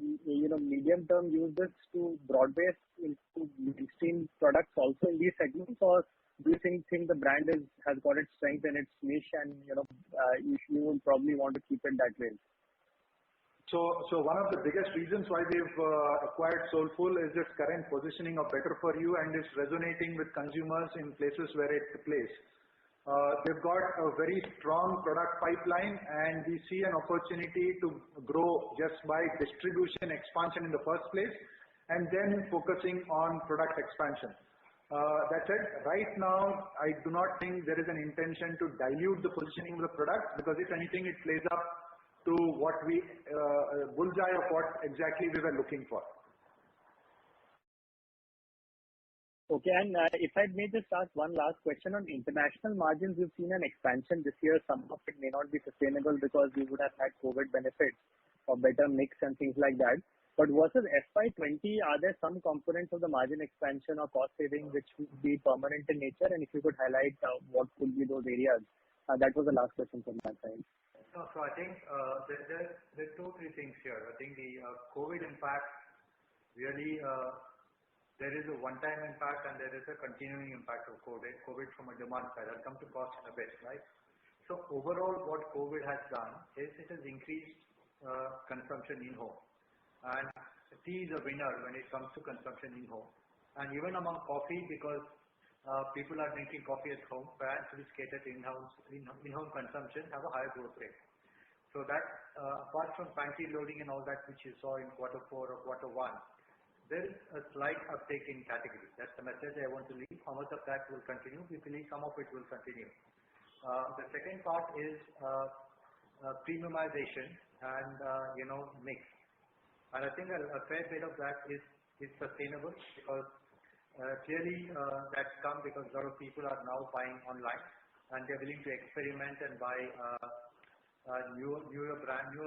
Speaker 8: medium term, use this to broad base into mainstream products also in these segments, or do you think the brand has got its strength and its niche, and you would probably want to keep it that way?
Speaker 4: So one of the biggest reasons why we've acquired Soulfull is its current positioning of better for you, and it's resonating with consumers in places where it plays. They've got a very strong product pipeline, and we see an opportunity to grow just by distribution expansion in the first place, and then focusing on product expansion. That said, right now, I do not think there is an intention to dilute the positioning of the product, because if anything, it plays up to what we bullseye of what exactly we were looking for.
Speaker 8: Okay, and if I may just ask one last question on international margins, we've seen an expansion this year. Some of it may not be sustainable because we would have had COVID benefits or better mix and things like that. But versus FY20, are there some components of the margin expansion or cost saving which would be permanent in nature? And if you could highlight what could be those areas? That was the last question from my side.
Speaker 6: No, so I think there are 2 or 3 things here. I think the COVID impact, really, there is a one-time impact and there is a continuing impact of COVID from a demand side. I'll come to cost in a bit, right? So overall, what COVID has done is it has increased consumption in home. And tea is a winner when it comes to consumption in home. And even among coffee, because people are drinking coffee at home, brands which cater to in-home consumption have a higher growth rate. So that, apart from pantry loading and all that which you saw in Q4 or Q1, there is a slight uptake in category. That's the message I want to leave. How much of that will continue? We believe some of it will continue. The second part is premiumization and mix. And I think a fair bit of that is sustainable, because clearly that's come because a lot of people are now buying online and they're willing to experiment and buy newer brands,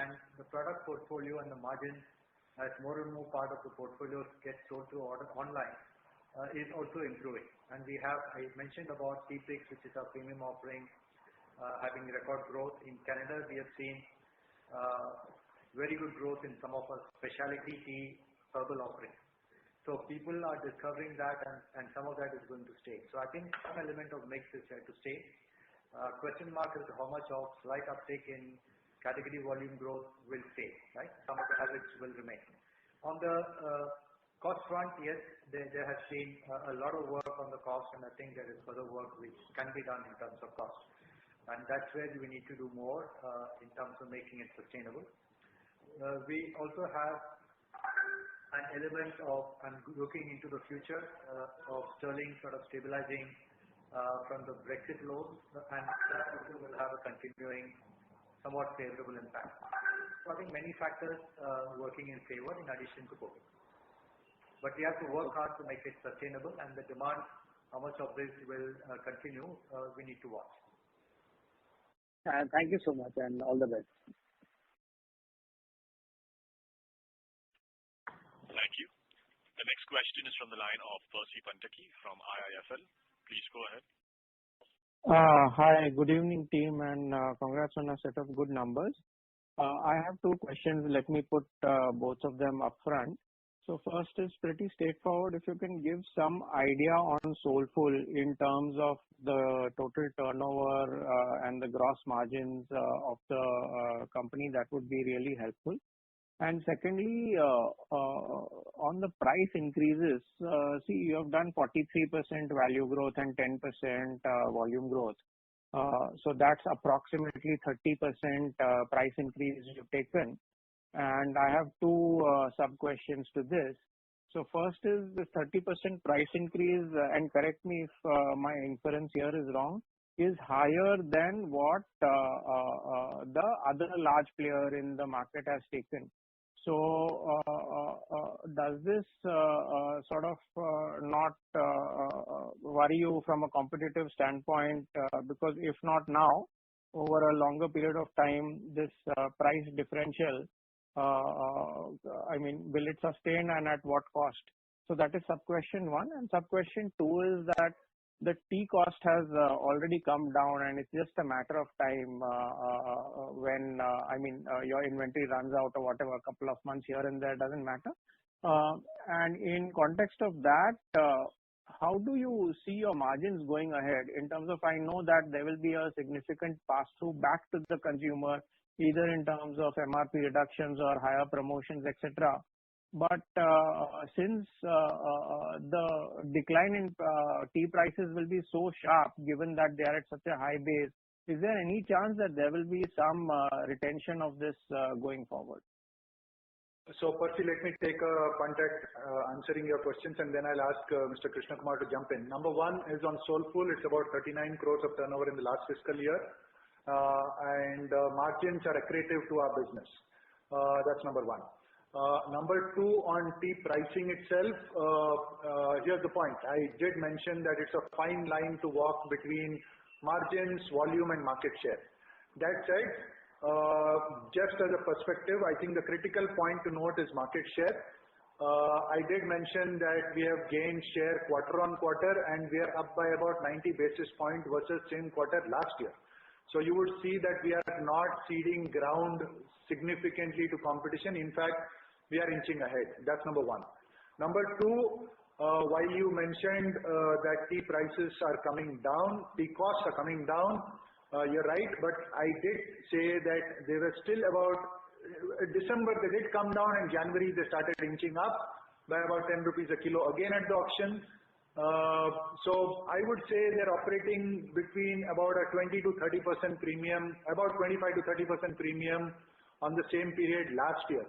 Speaker 6: and the product portfolio and the margin, as more and more part of the portfolio gets sold to order online, is also improving. And I mentioned about Teapigs, which is our premium offering, having record growth. In Canada, we have seen very good growth in some of our specialty tea herbal offerings. So people are discovering that, and some of that is going to stay. So I think some element of mix is here to stay. Question mark is how much of slight uptake in category volume growth will stay, right? Some of the habits will remain. On the cost front, yes, there has been a lot of work on the cost, and I think there is further work which can be done in terms of cost. And that's where we need to do more in terms of making it sustainable. We also have an element of looking into the future of sterling sort of stabilizing from the Brexit lows, and that also will have a continuing somewhat favorable impact. So I think many factors working in favor in addition to COVID. But we have to work hard to make it sustainable, and the demand, how much of this will continue, we need to watch.
Speaker 8: Thank you so much, and all the best.
Speaker 7: Thank you. The next question is from the line of Percy Panthaki from IIFL. Please go ahead.
Speaker 9: Hi, good evening team, and congrats on a set of good numbers. I have two questions. Let me put both of them up front. So first is pretty straightforward. If you can give some idea on Soulfull in terms of the total turnover and the gross margins of the company, that would be really helpful. And secondly, on the price increases, see, you have done 43% value growth and 10% volume growth. So that's approximately 30% price increase you've taken. And I have two sub-questions to this. So first is the 30% price increase, and correct me if my inference here is wrong, is higher than what the other large player in the market has taken. So does this sort of not worry you from a competitive standpoint? Because if not now, over a longer period of time, this price differential, I mean, will it sustain and at what cost? So that is sub-question one. And sub-question two is that the tea cost has already come down, and it's just a matter of time when, I mean, your inventory runs out or whatever, a couple of months here and there, doesn't matter. And in context of that, how do you see your margins going ahead in terms of, I know that there will be a significant pass-through back to the consumer, either in terms of MRP reductions or higher promotions, etc. But since the decline in tea prices will be so sharp, given that they are at such a high base, is there any chance that there will be some retention of this going forward?
Speaker 4: So, Percy, let me take a punt at answering your questions, and then I'll ask Mr. Krishna Kumar to jump in. Number one is on Soulfull. It's about 39 crores of turnover in the last fiscal year, and margins are accretive to our business. That's number one. Number two, on tea pricing itself, here's the point. I did mention that it's a fine line to walk between margins, volume, and market share. That said, just as a perspective, I think the critical point to note is market share. I did mention that we have gained share quarter on quarter, and we are up by about 90 basis points versus same quarter last year. So you would see that we are not ceding ground significantly to competition. In fact, we are inching ahead. That's number one. Number two, while you mentioned that tea prices are coming down, tea costs are coming down, you're right, but I did say that they were still about, December they did come down, and January they started inching up by about 10 rupees a kilo again at the auction. So I would say they're operating between about a 20 to 30% premium, about 25 to 30% premium on the same period last year.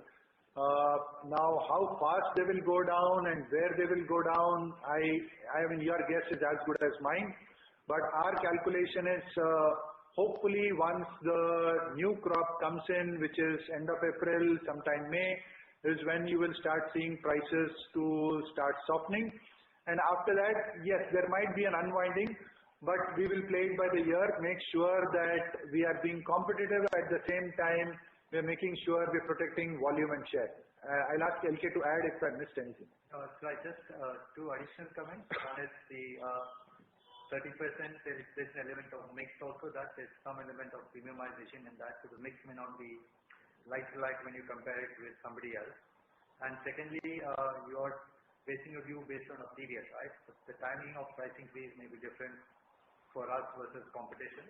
Speaker 4: Now, how fast they will go down and where they will go down, I mean, your guess is as good as mine. But our calculation is hopefully once the new crop comes in, which is end of April, sometime May, is when you will start seeing prices to start softening. And after that, yes, there might be an unwinding, but we will play it by the year, make sure that we are being competitive at the same time. We're making sure we're protecting volume and share. I'll ask LK to add if I missed anything.
Speaker 6: So I just two additional comments. One is the 30%, there's an element of mix also, that there's some element of premiumization in that, so the mix may not be like when you compare it with somebody else. And secondly, your basing a view based on a period, right? The timing of price increase may be different for us versus competition.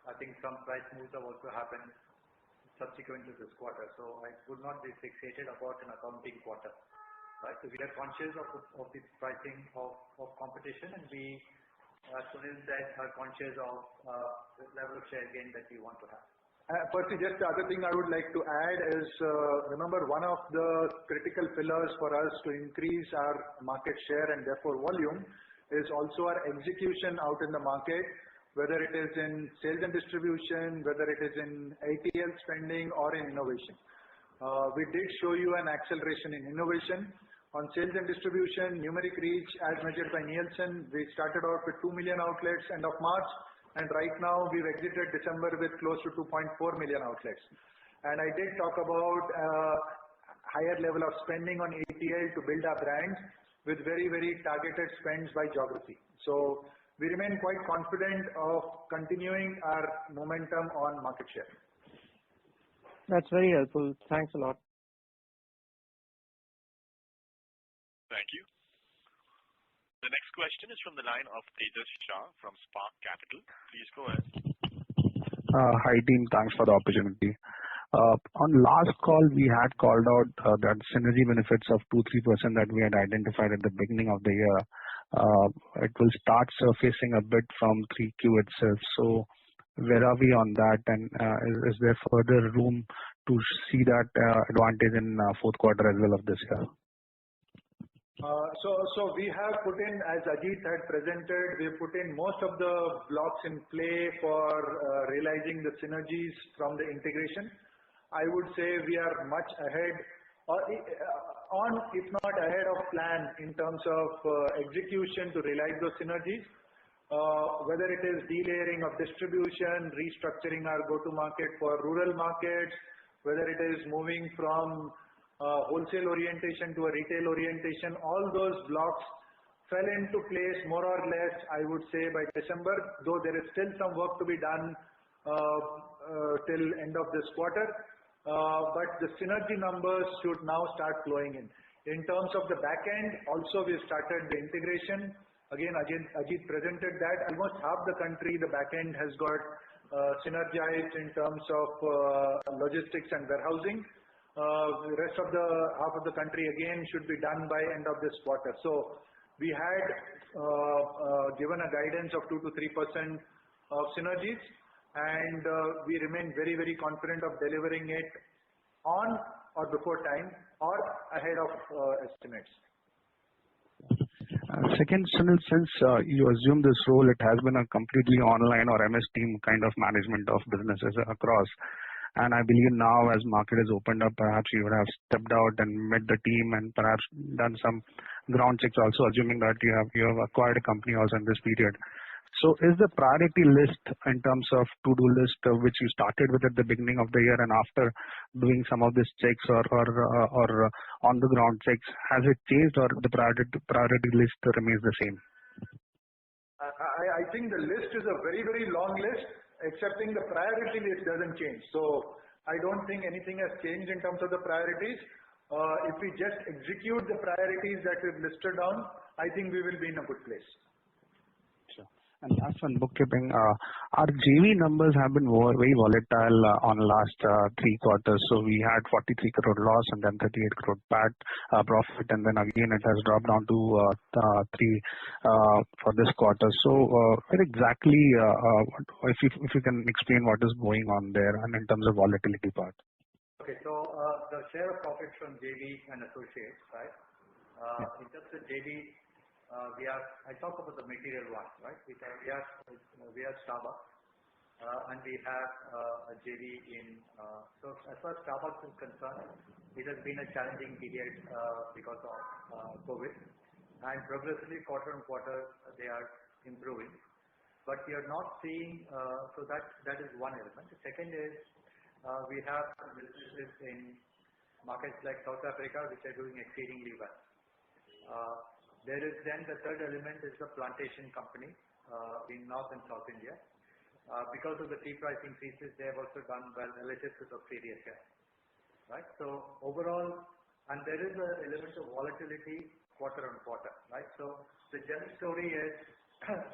Speaker 6: I think some price moves have also happened subsequent to this quarter. So I would not be fixated about an accounting quarter, right? So we are conscious of the pricing of competition, and we, as Sunil said, are conscious of the level of share gain that we want to have.
Speaker 4: Percy, just the other thing I would like to add is, remember, one of the critical pillars for us to increase our market share and therefore volume is also our execution out in the market, whether it is in sales and distribution, whether it is in ATL spending or in innovation. We did show you an acceleration in innovation. On sales and distribution, numeric reach as measured by Nielsen, we started out with 2 million outlets end of March. And right now we've exited December with close to 2.4 million outlets. And I did talk about higher level of spending on ATL to build our brand with very, very targeted spends by geography. So we remain quite confident of continuing our momentum on market share.
Speaker 9: That's very helpful. Thanks a lot.
Speaker 7: Thank you. The next question is from the line of Tejas Shah from Spark Capital. Please go ahead.
Speaker 10: Hi team, thanks for the opportunity. On last call, we had called out that synergy benefits of 2-3% that we had identified at the beginning of the year. It will start surfacing a bit from 3Q itself. So where are we on that, and is there further room to see that advantage in fourth quarter as well of this year?
Speaker 4: So we have put in, as Ajit had presented, we have put in most of the blocks in play for realizing the synergies from the integration. I would say we are much ahead, or if not ahead of plan in terms of execution to realize those synergies. Whether it is delayering of distribution, restructuring our go-to-market for rural markets, whether it is moving from wholesale orientation to a retail orientation, all those blocks fell into place more or less, I would say, by December, though there is still some work to be done till end of this quarter. But the synergy numbers should now start flowing in. In terms of the back end, also we started the integration. Again, Ajit presented that almost half the country, the back end has got synergized in terms of logistics and warehousing. The rest of the half of the country again should be done by end of this quarter. So we had given a guidance of 2-3% of synergies, and we remain very, very confident of delivering it on or before time or ahead of estimates.
Speaker 10: Second, Sunil, since you assumed this role, it has been a completely online or MS team kind of management of businesses across. And I believe now as market has opened up, perhaps you would have stepped out and met the team and perhaps done some ground checks also, assuming that you have acquired a company also in this period. So is the priority list in terms of to-do list which you started with at the beginning of the year and after doing some of these checks or on the ground checks, has it changed or the priority list remains the same?
Speaker 4: I think the list is a very, very long list, excepting the priority list doesn't change. So I don't think anything has changed in terms of the priorities. If we just execute the priorities that we've listed down, I think we will be in a good place.
Speaker 10: And last one, bookkeeping. Our JV numbers have been very volatile on last 3 quarters. So we had 43 crore loss and then 38 crore profit, and then again it has dropped down to 3 for this quarter. So what exactly, if you can explain what is going on there and in terms of volatility part.
Speaker 6: Okay, so the share of profit from JV and associates, right? In terms of JV, I talk about the material one, right? We have Starbucks, and we have a JV in. So as far as Starbucks is concerned, it has been a challenging period because of COVID, and progressively quarter on quarter they are improving. But we are not seeing. So that is one element. The second is we have businesses in markets like South Africa which are doing exceedingly well. There is then the third element is the plantation company in North and South India. Because of the tea price increases, they have also done well relative to the previous year, right? So overall, and there is an element of volatility quarter-on-quarter, right? So the general story is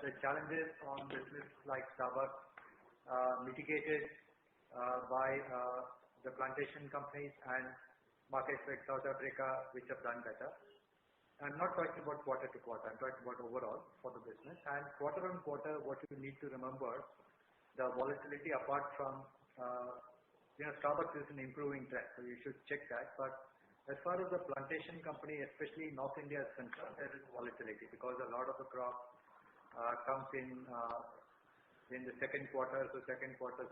Speaker 6: the challenges on business like Starbucks mitigated by the plantation companies and markets like South Africa, which have done better. I'm not talking about quarter to quarter. I'm talking about overall for the business. And quarter-on-quarter, what you need to remember, the volatility apart from Starbucks is an improving trend, so you should check that. But as far as the plantation company, especially North India, is concerned, there is volatility because a lot of the crop comes in the second quarter. So second quarter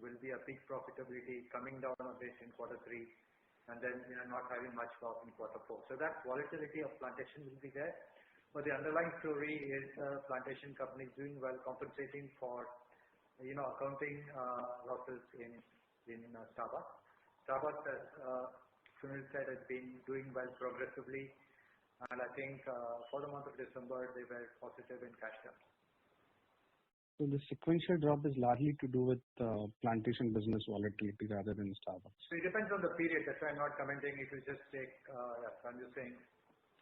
Speaker 6: will be a peak profitability, coming down a bit in quarter 3, and then not having much crop in quarter 4. So that volatility of plantation will be there. But the underlying story is plantation companies doing well, compensating for accounting losses in Starbucks. Starbucks, as Sunil said, has been doing well progressively, and I think for the month of December they were positive in cash terms.
Speaker 10: So the sequential drop is largely to do with plantation business volatility rather than Starbucks.
Speaker 6: So it depends on the period. That's why I'm not commenting. If you just take, I'm just saying.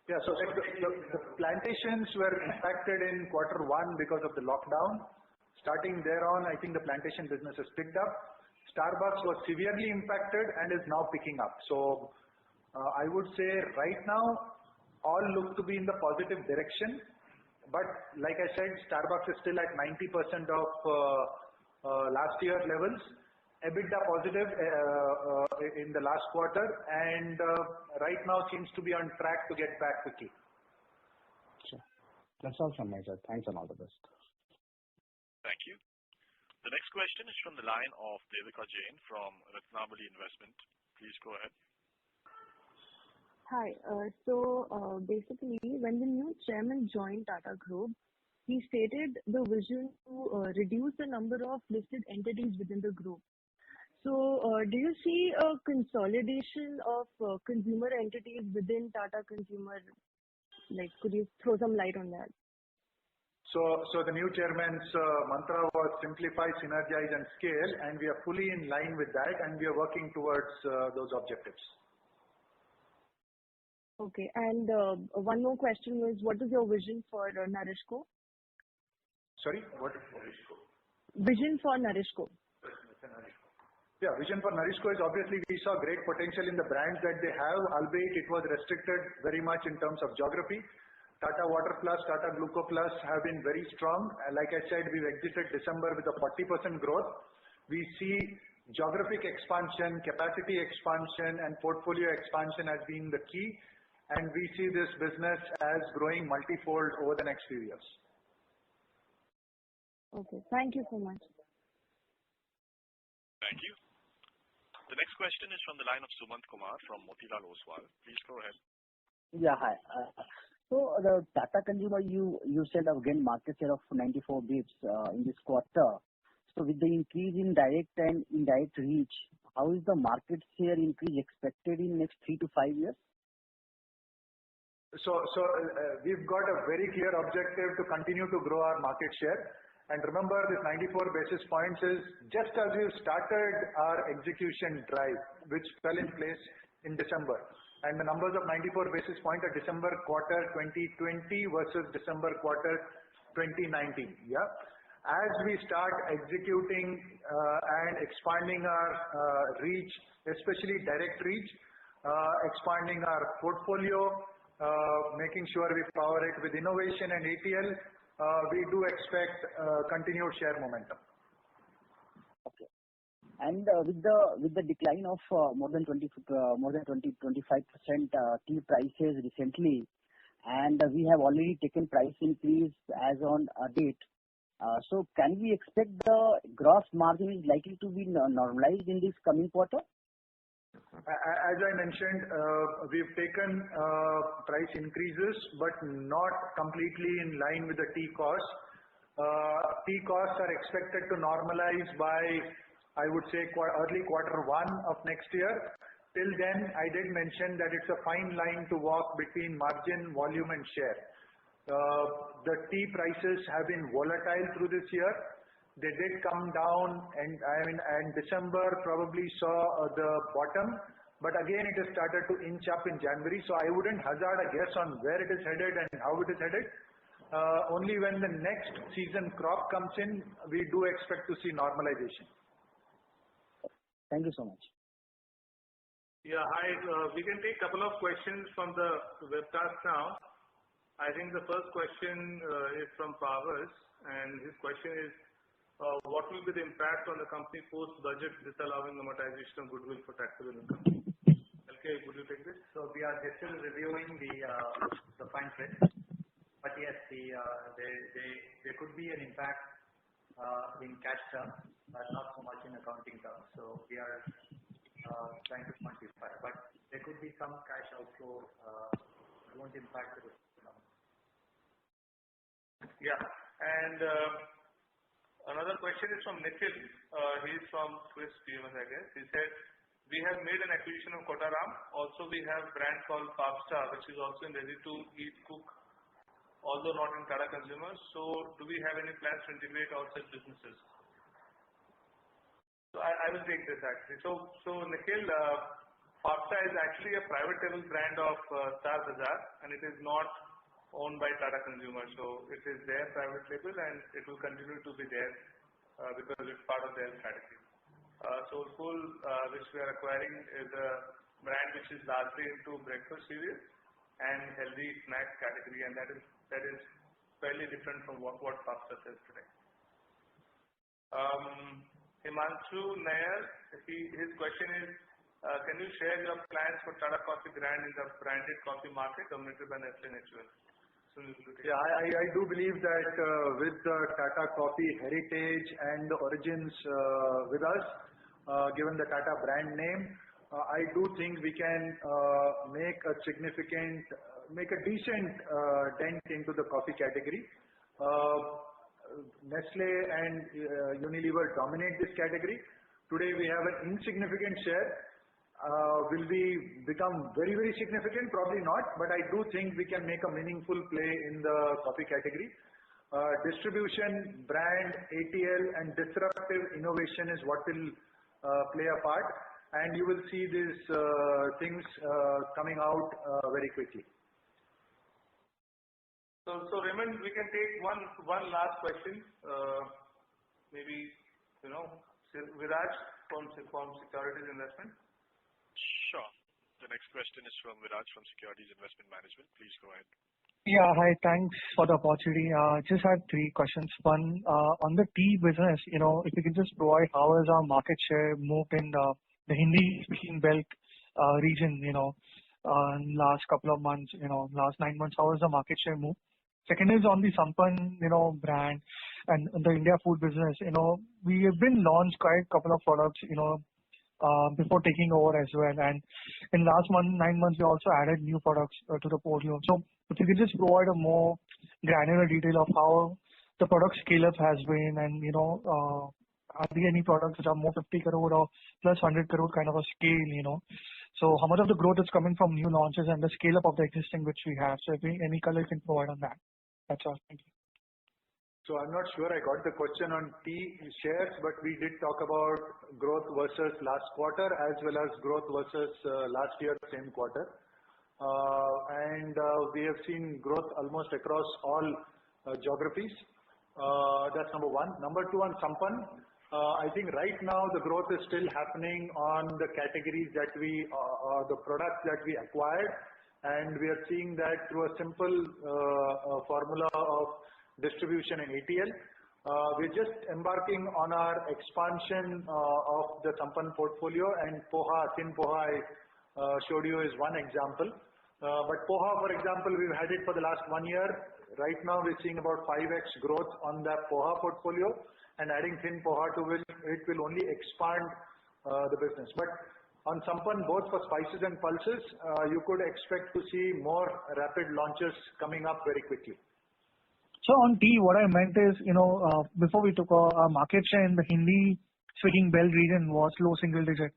Speaker 4: Yeah, so the plantations were impacted in quarter 1 because of the lockdown. Starting thereon, I think the plantation business has picked up. Starbucks was severely impacted and is now picking up. So I would say right now all look to be in the positive direction. But like I said, Starbucks is still at 90% of last year levels. EBITDA positive in the last quarter, and right now seems to be on track to get back quickly.
Speaker 10: Sure. That's all from my side. Thanks and all the best.
Speaker 7: Thank you. The next question is from the line of Devika Jain from Ratnabali Investment. Please go ahead.
Speaker 11: Hi. So basically, when the new chairman joined Tata Group, he stated the vision to reduce the number of listed entities within the group. So do you see a consolidation of consumer entities within Tata Consumer? Like, could you throw some light on that?
Speaker 4: So the new chairman's mantra was simplify, synergize and scale, and we are fully in line with that, and we are working towards those objectives.
Speaker 11: Okay, and one more question was, what is your vision for NourishCo?
Speaker 4: Sorry, what is NourishCo?
Speaker 11: Vision for NourishCo.
Speaker 4: Yeah, vision for NourishCo is obviously we saw great potential in the brands that they have, albeit it was restricted very much in terms of geography. Tata Water Plus, Tata Gluco Plus have been very strong. Like I said, we've exited December with a 40% growth. We see geographic expansion, capacity expansion and portfolio expansion as being the key. And we see this business as growing multifold over the next few years.
Speaker 11: Okay, thank you so much.
Speaker 7: Thank you. The next question is from the line of Sumant Kumar from Motilal Oswal. Please go ahead.
Speaker 12: Yeah, hi. So the Tata Consumer, you said again market share of 94 basis in this quarter. So with the increase in direct and indirect reach, how is the market share increase expected in next 3 to 5 years?
Speaker 4: So we've got a very clear objective to continue to grow our market share. And remember, this 94 basis points is just as we've started our execution drive, which fell in place in December. And the numbers of 94 basis points are December quarter 2020 versus December quarter 2019. Yeah. As we start executing and expanding our reach, especially direct reach, expanding our portfolio, making sure we power it with innovation and ATL, we do expect continued share momentum.
Speaker 12: Okay. And with the decline of more than 25% tea prices recently, and we have already taken price increase as on a date. So can we expect the gross margin is likely to be normalized in this coming quarter?
Speaker 4: As I mentioned, we've taken price increases, but not completely in line with the tea costs. Tea costs are expected to normalize by, I would say, early quarter 1 of next year. Till then, I did mention that it's a fine line to walk between margin, volume and share. The tea prices have been volatile through this year. They did come down, and December probably saw the bottom. but again, it has started to inch up in January. So I wouldn't hazard a guess on where it is headed and how it is headed. Only when the next season crop comes in, we do expect to see normalization.
Speaker 12: Thank you so much.
Speaker 2: Yeah, hi. We can take a couple of questions from the webcast now. I think the first question is from Pavas, and his question is, what will be the impact on the company post-budget disallowing amortization of goodwill for taxable income? Okay, would you take this?
Speaker 6: So we are still reviewing the fine print, but yes, there could be an impact in cash terms, but not so much in accounting terms. So we are trying to quantify, but there could be some cash outflow. It won't impact the numbers.
Speaker 2: Yeah, and another question is from Nikhil. He's from Swiss PMS, I guess. He said, we have made an acquisition of Kottaram. Also, we have a brand called Fabsta, which is also in ready-to-eat cook, although not in Tata Consumer. So, do we have any plans to integrate all such businesses? So, I will take this actually. So Nikhil, Fabsta is actually a private label brand of Star Bazaar, and it is not owned by Tata Consumer. So it is their private label, and it will continue to be there because it's part of their strategy. Soulfull, which we are acquiring, is a brand which is largely into breakfast cereal and healthy snacks category, and that is fairly different from what Fabsta says today. Himanshu Nair, his question is, can you share your plans for Tata Coffee brand in the branded coffee market dominated by Nestlé Naturel?
Speaker 4: Yeah, I do believe that with the Tata Coffee heritage and the origins with us, given the Tata brand name, I do think we can make a decent dent into the coffee category. Nestle and Unilever dominate this category. Today we have an insignificant share. Will we become very, very significant? Probably not, but I do think we can make a meaningful play in the coffee category. Distribution, brand, ATL and disruptive innovation is what will play a part, and you will see these things coming out very quickly.
Speaker 2: So Raymond, we can take one last question. Maybe, Viraj from Securities Investment.
Speaker 7: Sure. The next question is from Viraj from Securities Investment Management. Please go ahead.
Speaker 13: Yeah, hi. Thanks for the opportunity. Just had three questions. One, on the tea business, if you can just provide how has our market share moved in the Hindi-speaking belt region, in last couple of months, last 9 months, how has the market share moved? Second is on the Sampann, brand and the India food business. We have been launched quite a couple of products, before taking over as well. And in last 9 months, we also added new products to the portfolio. So if you could just provide a more granular detail of how the product scale-up has been, and, are there any products which are more 50 crore or plus 100 crore kind of a scale, So how much of the growth is coming from new launches and the scale-up of the existing which we have? So if any color you can provide on that. That's all. Thank you.
Speaker 4: So I'm not sure I got the question on tea shares, but we did talk about growth versus last quarter as well as growth versus last year, same quarter. And we have seen growth almost across all geographies. That's number one. Number two, on Sampann, I think right now the growth is still happening on the categories that the products that we acquired, and we are seeing that through a simple formula of distribution and ATL. We're just embarking on our expansion of the Sampann portfolio, and poha, thin poha I showed you is one example. But poha, for example, we've had it for the last 1 year. Right now we're seeing about 5x growth on that poha portfolio, and adding thin poha to it will only expand the business. But on Sampann, both for spices and pulses, you could expect to see more rapid launches coming up very quickly.
Speaker 13: So on tea, what I meant is, before we took our market share in the Hindi-speaking belt region was low single digit.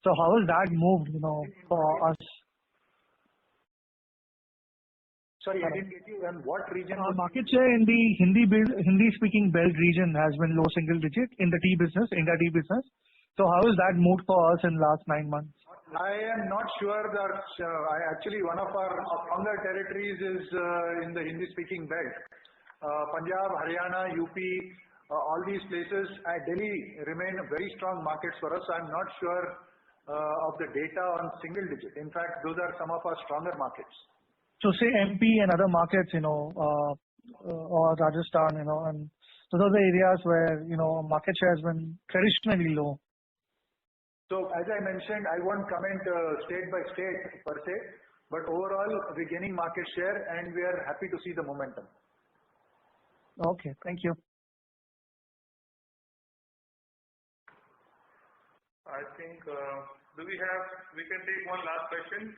Speaker 13: So how has that moved, for us?
Speaker 4: Sorry, I didn't get you. And what region?
Speaker 13: Our market share in the Hindi-speaking belt region has been low single digit in the tea business, India tea business. So how has that moved for us in last 9 months?
Speaker 4: I am not sure that actually one of our stronger territories is in the Hindi-speaking belt. Punjab, Haryana, UP, all these places, Delhi remain very strong markets for us. I'm not sure of the data on single digit. In fact, those are some of our stronger markets.
Speaker 13: So say MP and other markets, or Rajasthan, and those are the areas where, market share has been traditionally low.
Speaker 4: So as I mentioned, I won't comment state by state per se, but overall we're gaining market share and we are happy to see the momentum.
Speaker 13: Okay, thank you.
Speaker 2: I think, we can take one last question.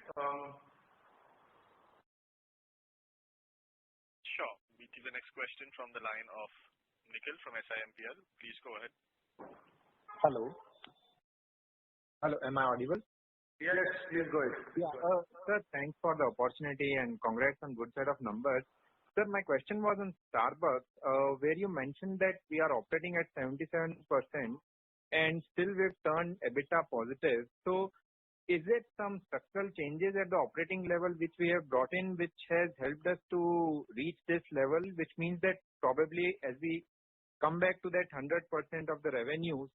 Speaker 7: Sure. We take the next question from the line of Nikhil from SIMPL. Please go ahead.
Speaker 14: Hello. Hello, am I audible?
Speaker 4: Yes, please go ahead.
Speaker 14: Yeah, sir, thanks for the opportunity and congrats on good set of numbers. Sir, my question was on Starbucks, where you mentioned that we are operating at 77% and still we've turned EBITDA positive. So is it some structural changes at the operating level which we have brought in, which has helped us to reach this level, which means that probably as we come back to that 100% of the revenues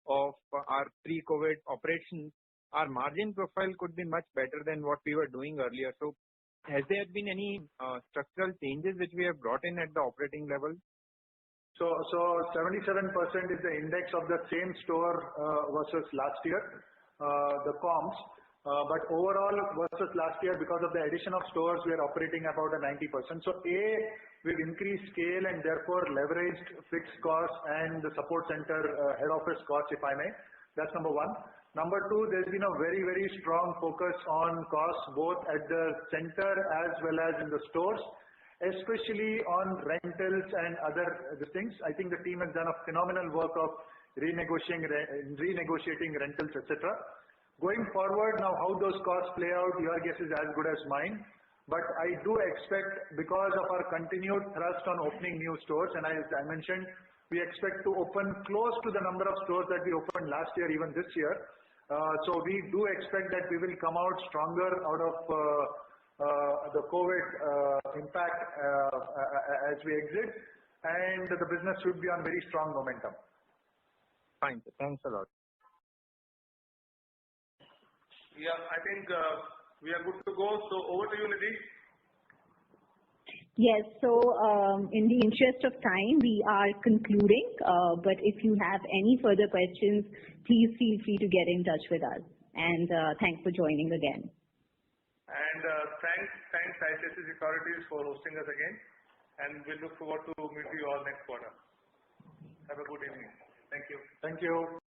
Speaker 14: of our pre-COVID operations, our margin profile could be much better than what we were doing earlier. So has there been any structural changes which we have brought in at the operating level?
Speaker 4: So 77% is the index of the same store versus last year, the comps. But overall versus last year, because of the addition of stores, we are operating about a 90%. So we've increased scale and therefore leveraged fixed costs and the support center head office costs, if I may. That's number one. Number two, there's been a very, very strong focus on costs both at the center as well as in the stores, especially on rentals and other things. I think the team has done a phenomenal work of renegotiating rentals, etc. Going forward, now how those costs play out, your guess is as good as mine. But I do expect, because of our continued thrust on opening new stores, and as I mentioned, we expect to open close to the number of stores that we opened last year, even this year. So we do expect that we will come out stronger out of the COVID impact as we exit, and the business should be on very strong momentum.
Speaker 14: Fine. Thanks a lot.
Speaker 2: Yeah, I think we are good to go. So over to you, Nidhi.
Speaker 3: Yes, so in the interest of time, we are concluding, but if you have any further questions, please feel free to get in touch with us. And thanks for joining again.
Speaker 2: And thanks ICICI Securities for hosting us again. And we look forward to meet you all next quarter. Have a good evening. Thank you.
Speaker 4: Thank you.